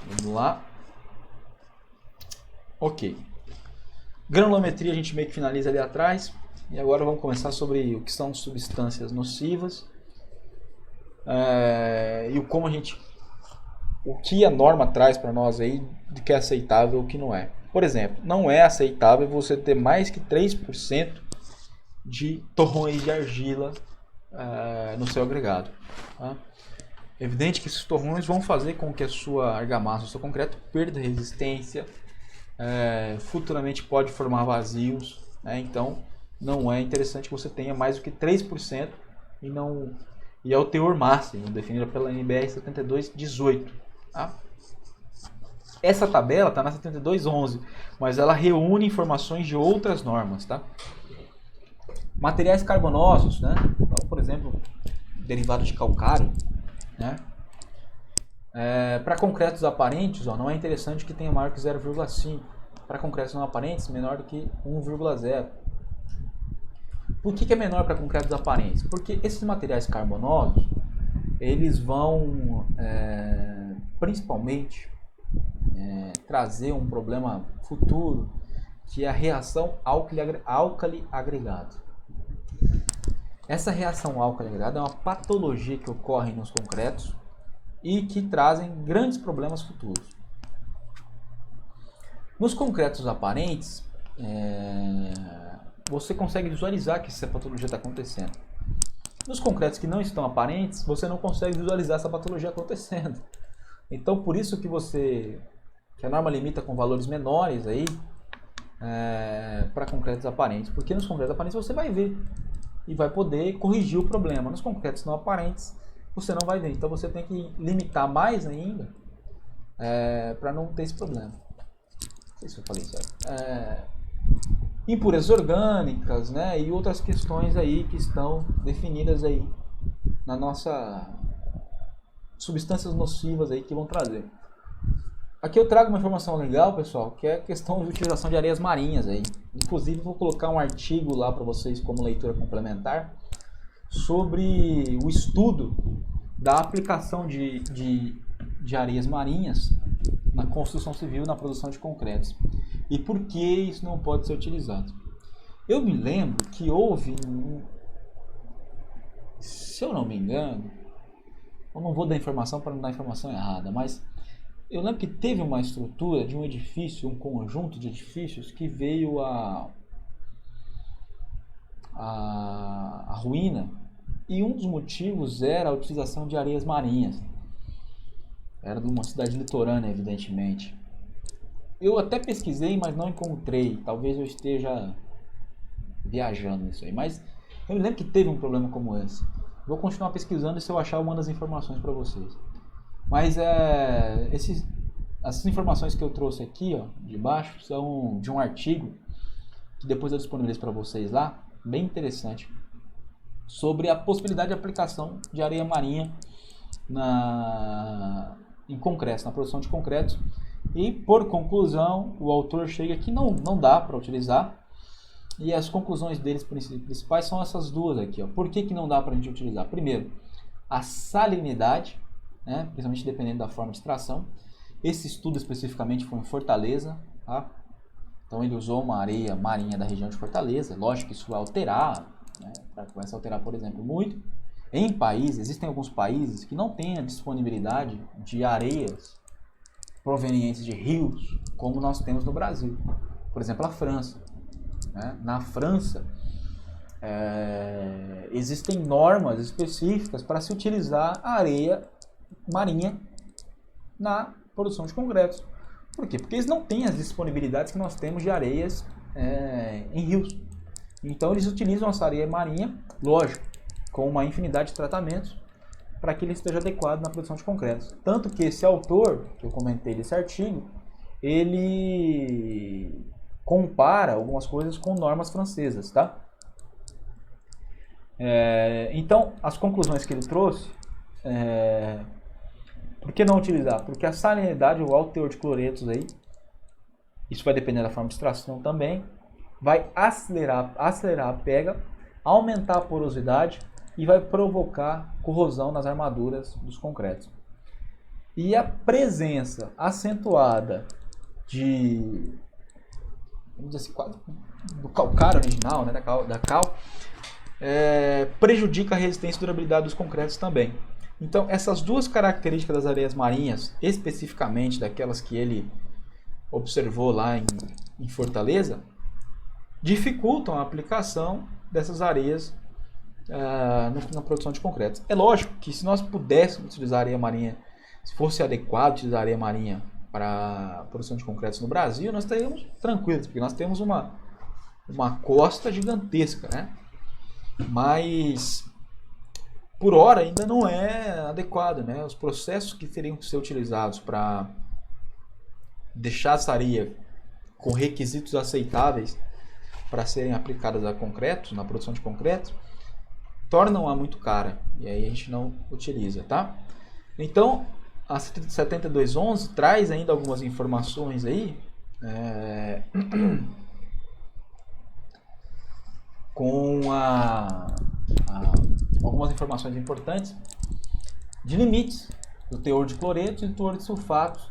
Vamos lá. Ok. Granulometria a gente meio que finaliza ali atrás. E agora vamos começar sobre o que são substâncias nocivas. E o que a norma traz para nós aí de que é aceitável e o que não é. Por exemplo, não é aceitável você ter mais que 3% de torrões de argila no seu agregado. Tá? É evidente que esses torrões vão fazer com que a sua argamassa, o seu concreto, perda resistência, futuramente pode formar vazios, né? Então não é interessante que você tenha mais do que 3% e é o teor máximo, definido pela NBR 7218. Tá? Essa tabela está na 7211, mas ela reúne informações de outras normas. Tá? Materiais carbonosos, né? Então, por exemplo, derivado de calcário, né? Para concretos aparentes, não é interessante que tenha maior que 0,5. Para concretos não aparentes, menor do que 1,0. Por que é menor para concretos aparentes? Porque esses materiais carbonosos, eles vão principalmente trazer um problema futuro, que é a reação álcali agregado. Essa reação álcali agregada é uma patologia que ocorre nos concretos e que trazem grandes problemas futuros. Nos concretos aparentes, você consegue visualizar que essa patologia está acontecendo. Nos concretos que não estão aparentes, você não consegue visualizar essa patologia acontecendo. Então, por isso que a norma limita com valores menores aí para concretos aparentes, porque nos concretos aparentes você vai ver e vai poder corrigir o problema. Nos concretos não aparentes, você não vai ver. Então, você tem que limitar mais ainda para não ter esse problema. Não sei se eu falei certo. Impurezas orgânicas, né, e outras questões aí que estão definidas aí na nossa substâncias nocivas aí que vão trazer. Aqui eu trago uma informação legal, pessoal, que é a questão de utilização de areias marinhas aí. Inclusive vou colocar um artigo lá para vocês como leitura complementar sobre o estudo da aplicação de areias marinhas na construção civil, na produção de concretos. E por que isso não pode ser utilizado? Eu me lembro que houve, se eu não me engano, eu não vou dar informação para não dar informação errada, mas eu lembro que teve uma estrutura de um edifício, um conjunto de edifícios que veio a ruína, e um dos motivos era a utilização de areias marinhas. Era de uma cidade litorânea, evidentemente. Eu até pesquisei, mas não encontrei. Talvez eu esteja viajando nisso aí. Mas eu me lembro que teve um problema como esse. Vou continuar pesquisando e se eu achar eu mando as informações para vocês. Mas essas informações que eu trouxe aqui, ó, de baixo, são de um artigo que depois eu disponibilizo para vocês lá, bem interessante, sobre a possibilidade de aplicação de areia marinha em concretos, na produção de concretos. E por conclusão, o autor chega que não dá para utilizar. E as conclusões deles principais são essas duas aqui. Ó. Por que não dá para a gente utilizar? Primeiro, a salinidade, né, principalmente dependendo da forma de extração. Esse estudo especificamente foi em Fortaleza. Tá? Então ele usou uma areia marinha da região de Fortaleza. Lógico que isso vai alterar, né, vai se alterar, por exemplo, muito. Existem alguns países que não têm a disponibilidade de areias provenientes de rios, como nós temos no Brasil. Por exemplo, a França. Né? Na França, existem normas específicas para se utilizar a areia marinha na produção de concretos. Por quê? Porque eles não têm as disponibilidades que nós temos de areias em rios. Então, eles utilizam essa areia marinha, lógico, com uma infinidade de tratamentos para que ele esteja adequado na produção de concretos. Tanto que esse autor, que eu comentei desse artigo, ele compara algumas coisas com normas francesas, tá? Então, as conclusões que ele trouxe, por que não utilizar? Porque a salinidade, o alto teor de cloretos aí, isso vai depender da forma de extração também, vai acelerar a pega, aumentar a porosidade e vai provocar corrosão nas armaduras dos concretos. E a presença acentuada vamos dizer assim, quase do calcário original, né, da cal, prejudica a resistência e durabilidade dos concretos também. Então, essas duas características das areias marinhas, especificamente daquelas que ele observou lá em Fortaleza, dificultam a aplicação dessas areias na produção de concretos. É lógico que se nós pudéssemos utilizar areia marinha, se fosse adequado utilizar areia marinha para a produção de concretos no Brasil, nós estaríamos tranquilos, porque nós temos uma costa gigantesca, né? Mas por hora ainda não é adequado, né? Os processos que teriam que ser utilizados para deixar essa areia com requisitos aceitáveis para serem aplicadas a concretos, na produção de concretos, tornam-a muito cara, e aí a gente não utiliza, tá? Então, a 7211 traz ainda algumas informações aí, com algumas informações importantes de limites do teor de cloretos e do teor de sulfatos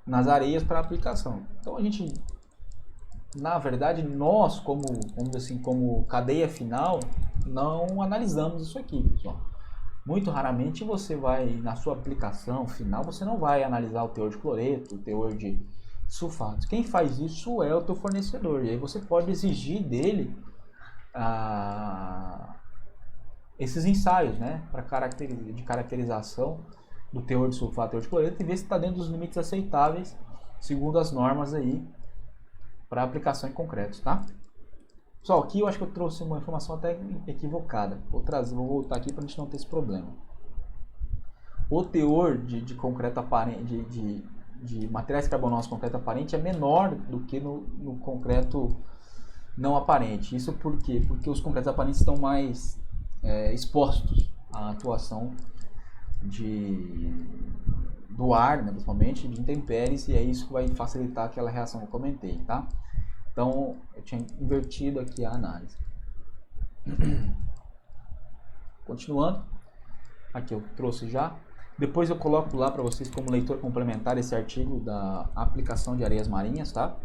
nas areias para aplicação. Então a gente, na verdade, nós como cadeia final, não analisamos isso aqui, pessoal. Muito raramente você vai, na sua aplicação final, você não vai analisar o teor de cloreto, o teor de sulfatos. Quem faz isso é o teu fornecedor, e aí você pode exigir dele esses ensaios, né, de caracterização do teor de sulfato e teor de cloreto, e ver se está dentro dos limites aceitáveis segundo as normas aí para aplicação em concretos, tá? Pessoal, aqui eu acho que eu trouxe uma informação até equivocada. Vou voltar aqui para a gente não ter esse problema. O teor de concreto aparente, de materiais carbonosos concreto aparente é menor do que no concreto não aparente. Isso por quê? Porque os concretos aparentes estão mais expostos à atuação do ar, né, principalmente de intempéries, e é isso que vai facilitar aquela reação que eu comentei, tá? Então, eu tinha invertido aqui a análise. Continuando, aqui eu trouxe já. Depois eu coloco lá para vocês como leitor complementar esse artigo da aplicação de areias marinhas, tá?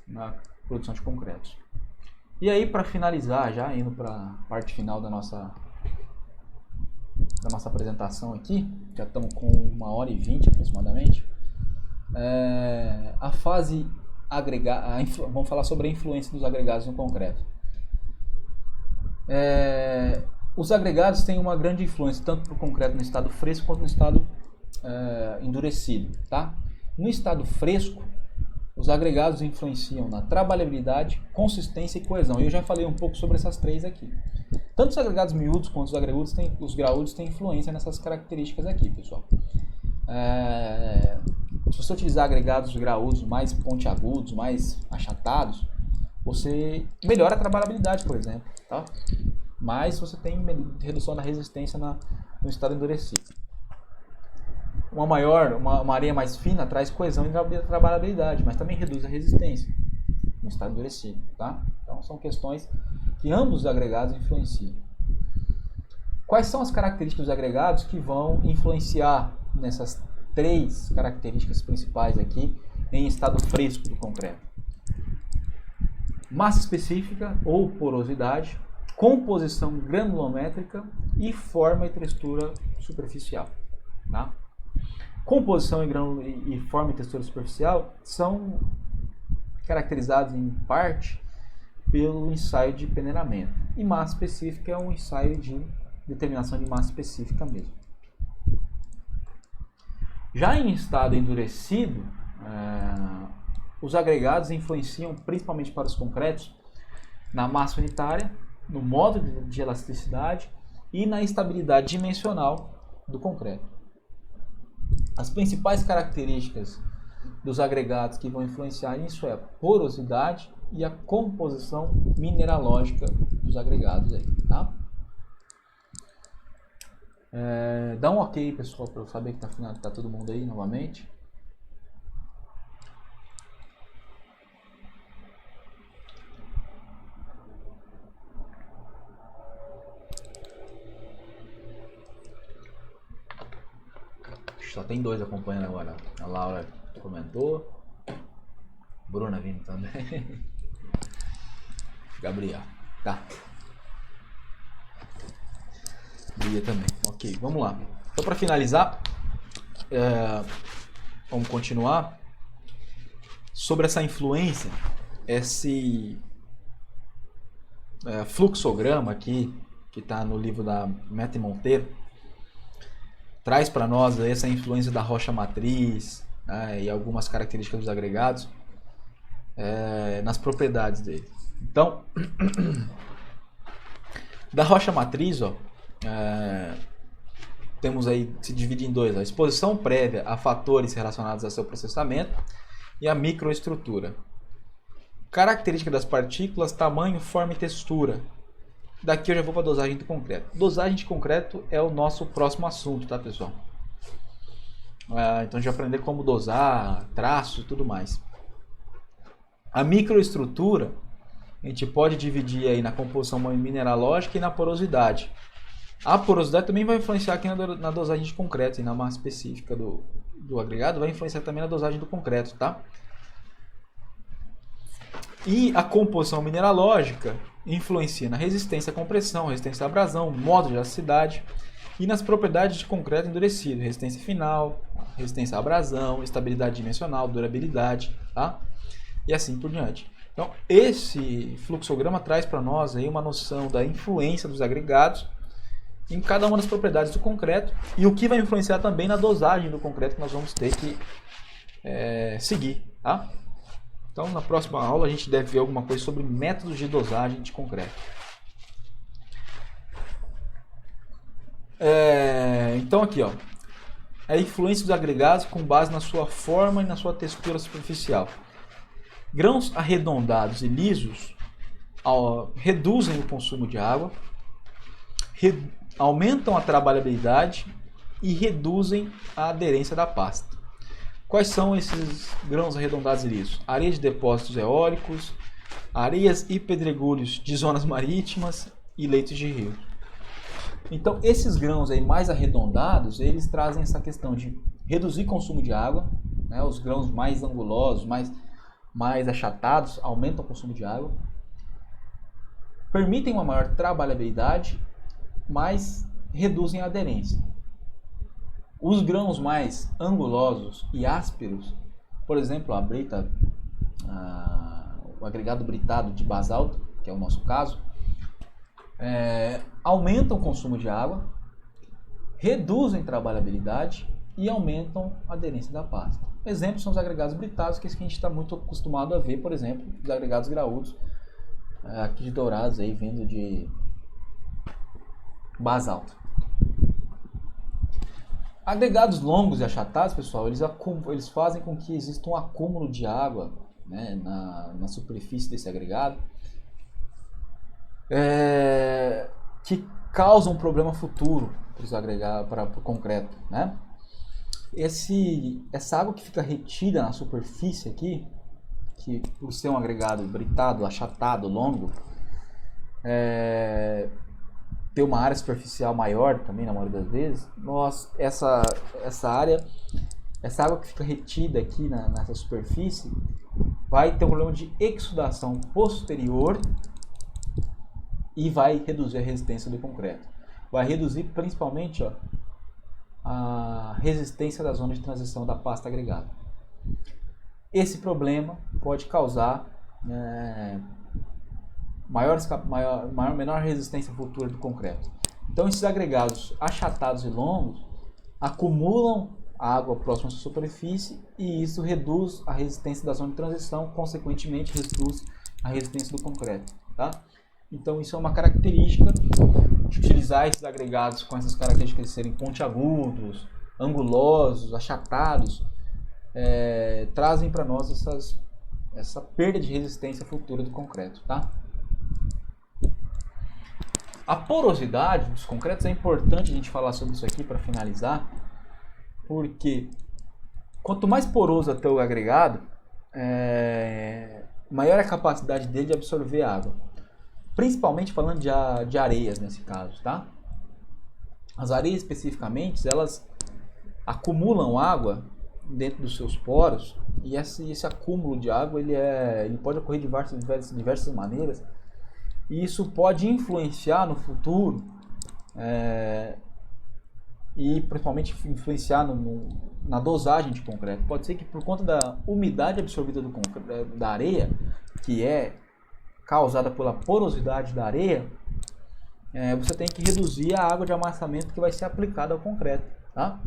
Na produção de concretos. E aí, para finalizar, já indo para a parte final da nossa apresentação aqui, já estamos com 1h20 aproximadamente, a fase agregada, vamos falar sobre a influência dos agregados no concreto. Os agregados têm uma grande influência tanto para o concreto no estado fresco quanto no estado endurecido, tá? No estado fresco, os agregados influenciam na trabalhabilidade, consistência e coesão. Eu já falei um pouco sobre essas três aqui. Tanto os agregados miúdos quanto os graúdos têm influência nessas características aqui, pessoal. Se você utilizar agregados graúdos mais pontiagudos, mais achatados, você melhora a trabalhabilidade, por exemplo, tá? Mas você tem redução da resistência no estado endurecido. Uma areia mais fina traz coesão e trabalhabilidade, mas também reduz a resistência no estado endurecido, tá? Então são questões que ambos os agregados influenciam. Quais são as características dos agregados que vão influenciar nessas três características principais aqui em estado fresco do concreto? Massa específica ou porosidade, composição granulométrica e forma e textura superficial, tá? Composição e forma e textura superficial são caracterizados em parte pelo ensaio de peneiramento. E massa específica é um ensaio de determinação de massa específica mesmo. Já em estado endurecido, os agregados influenciam principalmente para os concretos na massa unitária, no modo de elasticidade e na estabilidade dimensional do concreto. As principais características dos agregados que vão influenciar nisso é a porosidade e a composição mineralógica dos agregados aí, tá? Dá um ok, pessoal, para eu saber que tá todo mundo aí novamente. Só tem 2 acompanhando agora. A Laura comentou. Bruna vindo também. Gabriel. Tá. Bia também. Ok, vamos lá. Então, para finalizar, vamos continuar sobre essa influência, esse fluxograma aqui, que está no livro da Meta e Monteiro, traz para nós essa influência da rocha matriz, né, e algumas características dos agregados nas propriedades dele. Então, da rocha matriz, ó, temos aí, se divide em 2, a exposição prévia a fatores relacionados ao seu processamento e a microestrutura. Característica das partículas, tamanho, forma e textura. Daqui eu já vou para a dosagem de concreto. Dosagem de concreto é o nosso próximo assunto, tá, pessoal? Então a gente vai aprender como dosar, traços e tudo mais. A microestrutura a gente pode dividir aí na composição mineralógica e na porosidade. A porosidade também vai influenciar aqui na dosagem de concreto e na massa específica do agregado, vai influenciar também na dosagem do concreto, tá? E a composição mineralógica influencia na resistência à compressão, resistência à abrasão, modo de elasticidade e nas propriedades de concreto endurecido, resistência final, resistência à abrasão, estabilidade dimensional, durabilidade, tá? E assim por diante. Então, esse fluxograma traz para nós aí uma noção da influência dos agregados em cada uma das propriedades do concreto e o que vai influenciar também na dosagem do concreto que nós vamos ter que seguir, tá? Então, na próxima aula, a gente deve ver alguma coisa sobre métodos de dosagem de concreto. Então, aqui, ó, a influência dos agregados com base na sua forma e na sua textura superficial. Grãos arredondados e lisos reduzem o consumo de água, aumentam a trabalhabilidade e reduzem a aderência da pasta. Quais são esses grãos arredondados e lisos? Areia de depósitos eólicos, areias e pedregulhos de zonas marítimas e leitos de rio. Então, esses grãos aí mais arredondados, eles trazem essa questão de reduzir consumo de água, né? Os grãos mais angulosos, mais achatados, aumentam o consumo de água, permitem uma maior trabalhabilidade, mas reduzem a aderência. Os grãos mais angulosos e ásperos, por exemplo, a brita, o agregado britado de basalto, que é o nosso caso, aumentam o consumo de água, reduzem trabalhabilidade e aumentam a aderência da pasta. Exemplos são os agregados britados, que é isso que a gente está muito acostumado a ver, por exemplo, os agregados graúdos, aqui de Dourados, aí, vindo de basalto. Agregados longos e achatados, pessoal, eles fazem com que exista um acúmulo de água, né, na superfície desse agregado, que causa um problema futuro para o concreto, né? Essa água que fica retida na superfície aqui, que por ser um agregado britado, achatado, longo, ter uma área superficial maior também na maioria das vezes, essa água que fica retida aqui nessa superfície vai ter um problema de exudação posterior e vai reduzir a resistência do concreto. Vai reduzir principalmente, ó, a resistência da zona de transição da pasta agregada. Esse problema pode causar menor resistência futura do concreto. Então, esses agregados achatados e longos acumulam água próxima à superfície e isso reduz a resistência da zona de transição, consequentemente reduz a resistência do concreto, tá? Então isso é uma característica de utilizar esses agregados com essas características de serem pontiagudos, angulosos, achatados, trazem para nós essa perda de resistência futura do concreto, tá? A porosidade dos concretos, é importante a gente falar sobre isso aqui para finalizar, porque quanto mais poroso é o teu agregado, maior é a capacidade dele de absorver água. Principalmente falando de areias nesse caso, tá? As areias especificamente, elas acumulam água dentro dos seus poros, e esse acúmulo de água ele pode ocorrer de diversas maneiras, e isso pode influenciar no futuro e principalmente influenciar na dosagem de concreto. Pode ser que por conta da umidade absorvida da areia, que é causada pela porosidade da areia, você tem que reduzir a água de amassamento que vai ser aplicada ao concreto, tá?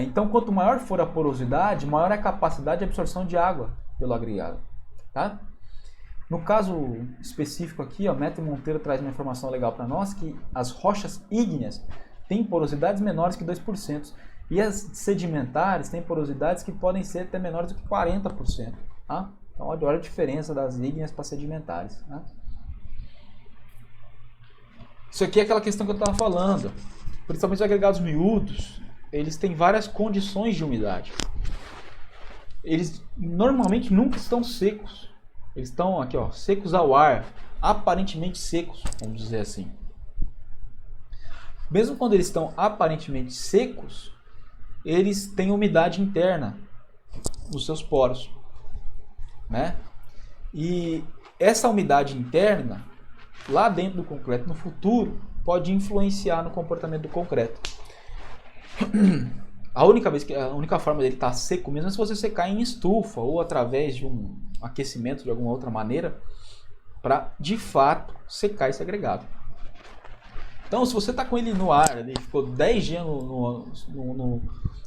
Então, quanto maior for a porosidade, maior é a capacidade de absorção de água pelo agregado, tá? No caso específico aqui, Metri Monteiro traz uma informação legal para nós, que as rochas ígneas têm porosidades menores que 2%, e as sedimentares têm porosidades que podem ser até menores do que 40%. Tá? Então, olha a diferença das ígneas para sedimentares. Tá? Isso aqui é aquela questão que eu estava falando. Principalmente os agregados miúdos, eles têm várias condições de umidade. Eles normalmente nunca estão secos. Eles estão aqui, ó, secos ao ar, aparentemente secos, vamos dizer assim. Mesmo quando eles estão aparentemente secos, eles têm umidade interna nos seus poros, né? E essa umidade interna, lá dentro do concreto, no futuro, pode influenciar no comportamento do concreto. A única forma dele estar seco mesmo é se você secar em estufa ou através de um aquecimento de alguma outra maneira para, de fato, secar esse agregado. Então, se você está com ele no ar, ele ficou 10 dias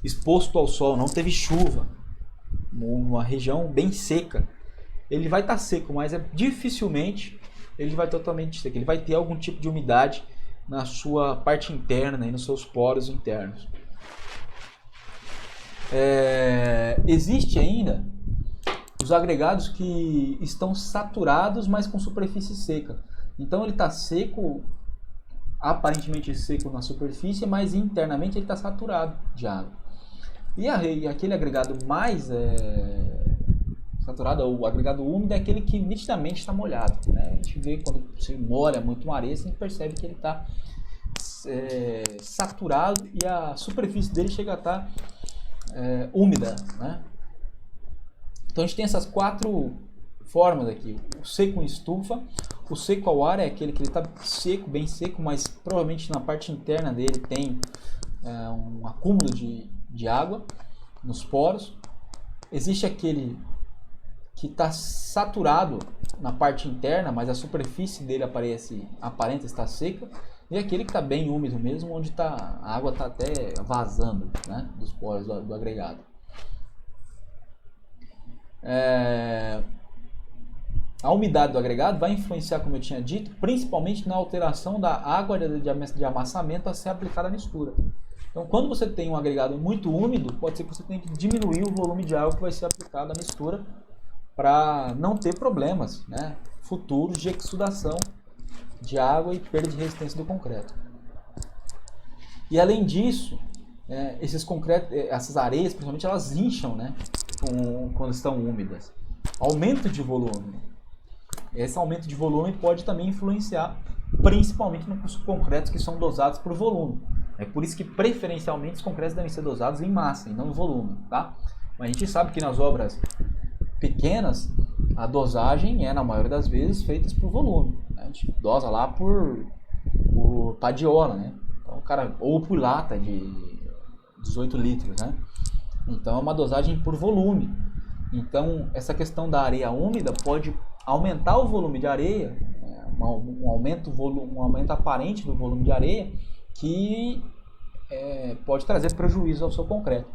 exposto ao sol, não teve chuva, numa região bem seca, ele vai estar seco, mas dificilmente ele vai totalmente seco. Ele vai ter algum tipo de umidade na sua parte interna e nos seus poros internos. Existe ainda os agregados que estão saturados, mas com superfície seca. Então ele está seco, aparentemente seco na superfície, mas internamente ele está saturado de água. E aquele agregado mais saturado, o agregado úmido, é aquele que nitidamente está molhado, né? A gente vê quando você molha muito uma areia, você percebe que ele está saturado e a superfície dele chega a estar úmida, né? Então a gente tem essas 4 formas aqui: o seco em estufa, o seco ao ar é aquele que ele está seco, bem seco, mas provavelmente na parte interna dele tem um acúmulo de água nos poros. Existe aquele que está saturado na parte interna, mas a superfície dele aparenta estar seca, e aquele que está bem úmido mesmo, onde a água está até vazando, né, dos poros do agregado. A umidade do agregado vai influenciar, como eu tinha dito, principalmente na alteração da água de amassamento a ser aplicada à mistura. Então, quando você tem um agregado muito úmido, pode ser que você tenha que diminuir o volume de água que vai ser aplicado à mistura para não ter problemas, né, futuros de exsudação de água e perda de resistência do concreto. E além disso, essas areias, principalmente, elas incham, né, quando estão úmidas. Aumento de volume. Esse aumento de volume pode também influenciar, principalmente nos concretos que são dosados por volume. É por isso que, preferencialmente, os concretos devem ser dosados em massa e não em volume, tá? Mas a gente sabe que nas obras pequenas, a dosagem na maioria das vezes, feita por volume. A gente dosa lá por padiola, né? Então, ou por lata de 18 litros, né? Então, é uma dosagem por volume. Então, essa questão da areia úmida pode aumentar o volume de areia, um aumento aparente do volume de areia, que pode trazer prejuízo ao seu concreto.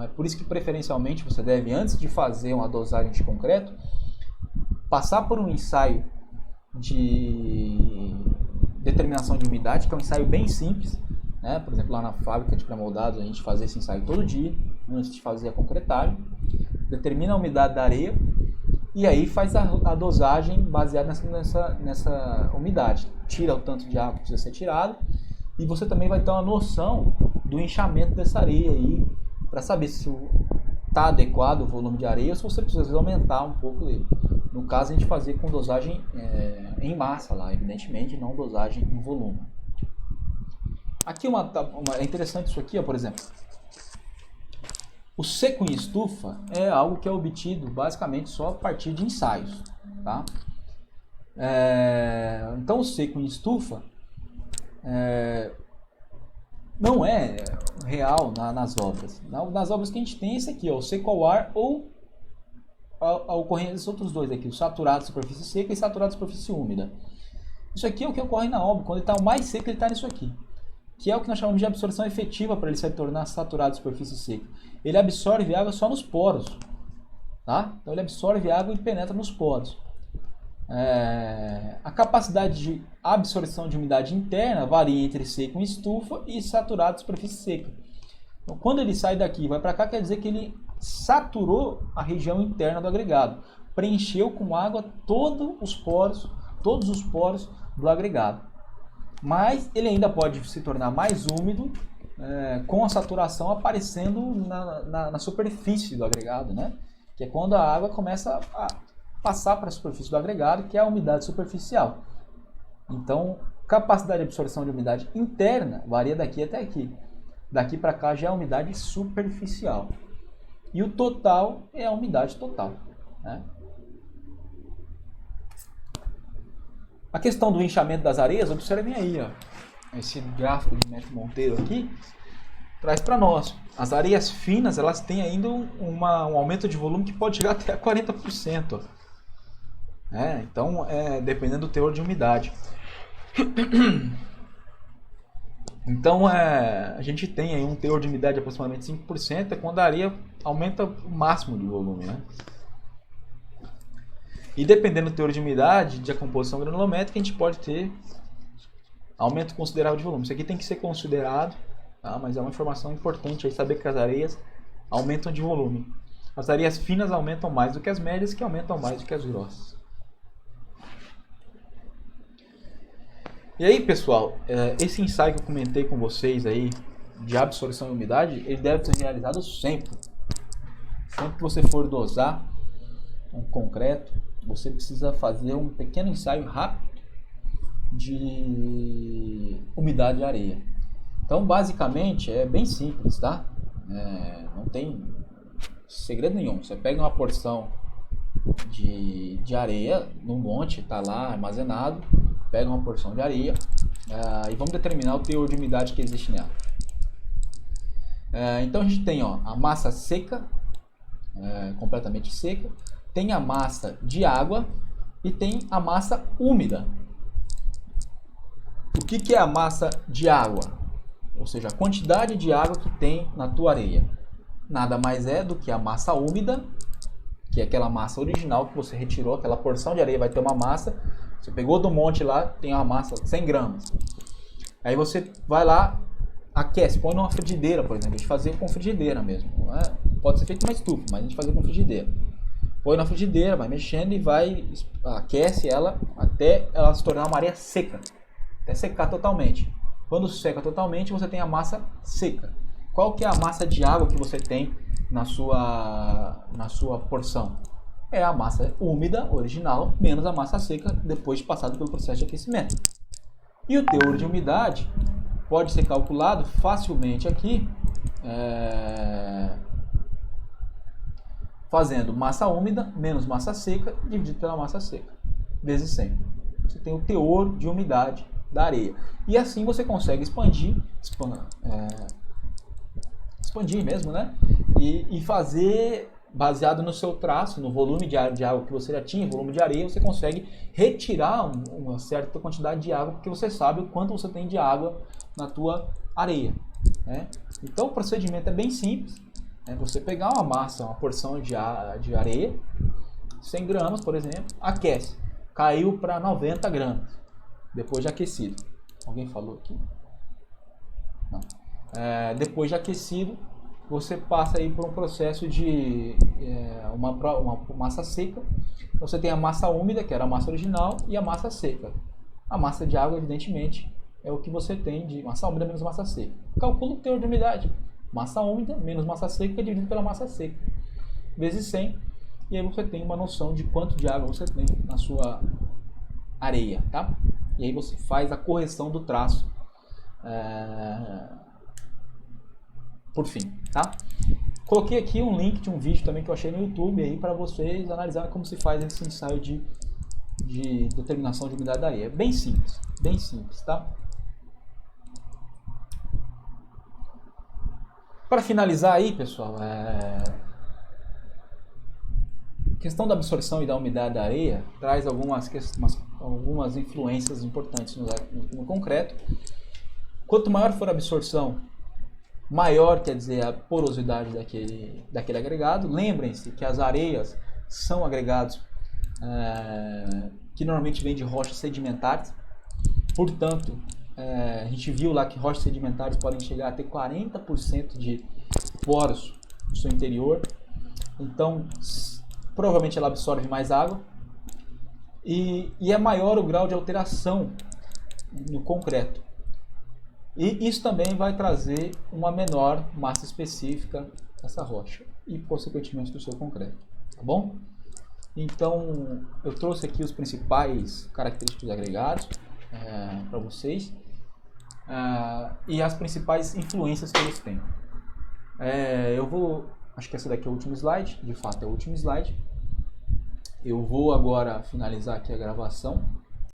É por isso que, preferencialmente, você deve, antes de fazer uma dosagem de concreto, passar por um ensaio de determinação de umidade, que é um ensaio bem simples, né? Por exemplo, lá na fábrica de pré-moldados a gente fazia esse ensaio todo dia, antes de fazer a concretagem, determina a umidade da areia e aí faz a dosagem baseada nessa umidade. Tira o tanto de água que precisa ser tirado e você também vai ter uma noção do inchamento dessa areia aí, para saber se está adequado o volume de areia ou se você precisa aumentar um pouco dele. No caso, a gente fazia com dosagem em massa lá, evidentemente, não dosagem em volume. Aqui é interessante isso aqui, ó, por exemplo. O seco em estufa é algo que é obtido basicamente só a partir de ensaios, tá? Então o seco em estufa não é real nas obras. Nas obras que a gente tem esse aqui, ó, o seco ao ar ou a ocorrência desses outros dois aqui, o saturado de superfície seca e saturado de superfície úmida. Isso aqui é o que ocorre na obra, quando ele está o mais seco, ele está nisso aqui, que é o que nós chamamos de absorção efetiva para ele se tornar saturado de superfície seca. Ele absorve água só nos poros, tá? Então ele absorve água e penetra nos poros. A capacidade de absorção de umidade interna varia entre seco em estufa e saturado de superfície seca. Então, quando ele sai daqui e vai para cá, quer dizer que ele saturou a região interna do agregado, preencheu com água todos os poros do agregado. Mas ele ainda pode se tornar mais úmido com a saturação aparecendo na superfície do agregado, né? Que é quando a água começa a passar para a superfície do agregado, que é a umidade superficial. Então, capacidade de absorção de umidade interna varia daqui até aqui. Daqui para cá já é a umidade superficial. E o total é a umidade total, né? A questão do inchamento das areias, observem aí, ó, esse gráfico de Neto Monteiro aqui, traz para nós. As areias finas, elas têm ainda um aumento de volume que pode chegar até a 40%. Então, dependendo do teor de umidade. Então, a gente tem aí um teor de umidade de aproximadamente 5%, é quando a areia aumenta o máximo de volume, né? E dependendo do teor de umidade, de composição granulométrica, a gente pode ter aumento considerável de volume. Isso aqui tem que ser considerado, tá? Mas é uma informação importante aí saber que as areias aumentam de volume. As areias finas aumentam mais do que as médias, que aumentam mais do que as grossas. E aí, pessoal, esse ensaio que eu comentei com vocês aí, de absorção e umidade, ele deve ser realizado sempre. Sempre que você for dosar um concreto, você precisa fazer um pequeno ensaio rápido de umidade de areia. Então, basicamente, é bem simples, tá? Não tem segredo nenhum. Você pega uma porção de areia no monte, está lá armazenado, pega uma porção de areia e vamos determinar o teor de umidade que existe nela. Então, a gente tem a massa seca, completamente seca, tem a massa de água e tem a massa úmida. O que é a massa de água? Ou seja, a quantidade de água que tem na tua areia. Nada mais é do que a massa úmida, que é aquela massa original que você retirou, aquela porção de areia vai ter uma massa, você pegou do monte lá, tem uma massa 100 gramas. Aí você vai lá, aquece, põe numa frigideira, por exemplo, a gente fazia com frigideira mesmo. Pode ser feito uma estufa, mas a gente fazia com frigideira. Põe na frigideira, vai mexendo e aquece ela até ela se tornar uma areia seca, até secar totalmente. Quando seca totalmente, você tem a massa seca. Qual que é a massa de água que você tem na sua porção? É a massa úmida, original, menos a massa seca, depois de passado pelo processo de aquecimento. E o teor de umidade pode ser calculado facilmente aqui, fazendo massa úmida menos massa seca dividido pela massa seca, vezes 100. Você tem o teor de umidade da areia. E assim você consegue expandir mesmo, né? E fazer, baseado no seu traço, no volume de água que você já tinha, volume de areia, você consegue retirar uma certa quantidade de água, porque você sabe o quanto você tem de água na tua areia, né? Então o procedimento é bem simples. Você pegar uma massa, uma porção de areia, 100 gramas, por exemplo, aquece. Caiu para 90 gramas, depois de aquecido. Alguém falou aqui? Não. Depois de aquecido, você passa aí por um processo de uma massa seca. Então, você tem a massa úmida, que era a massa original, e a massa seca. A massa de água, evidentemente, é o que você tem de massa úmida menos massa seca. Calcula o teor de umidade. Massa úmida menos massa seca dividido pela massa seca, vezes 100. E aí você tem uma noção de quanto de água você tem na sua areia, tá? E aí você faz a correção do traço por fim, tá? Coloquei aqui um link de um vídeo também que eu achei no YouTube aí para vocês analisarem como se faz esse ensaio de determinação de umidade da areia. É bem simples, tá? Para finalizar aí, pessoal, questão da absorção e da umidade da areia traz algumas influências importantes no concreto. Quanto maior for a absorção, maior quer dizer a porosidade daquele agregado. Lembrem-se que as areias são agregados que normalmente vêm de rochas sedimentares. Portanto, a gente viu lá que rochas sedimentares podem chegar a ter 40% de poros no seu interior. Então, provavelmente ela absorve mais água e é maior o grau de alteração no concreto. E isso também vai trazer uma menor massa específica dessa rocha e, consequentemente, do seu concreto, tá bom? Então, eu trouxe aqui os principais característicos agregados para vocês e as principais influências que eles têm. Acho que esse daqui é o último slide, de fato é o último slide. Eu vou agora finalizar aqui a gravação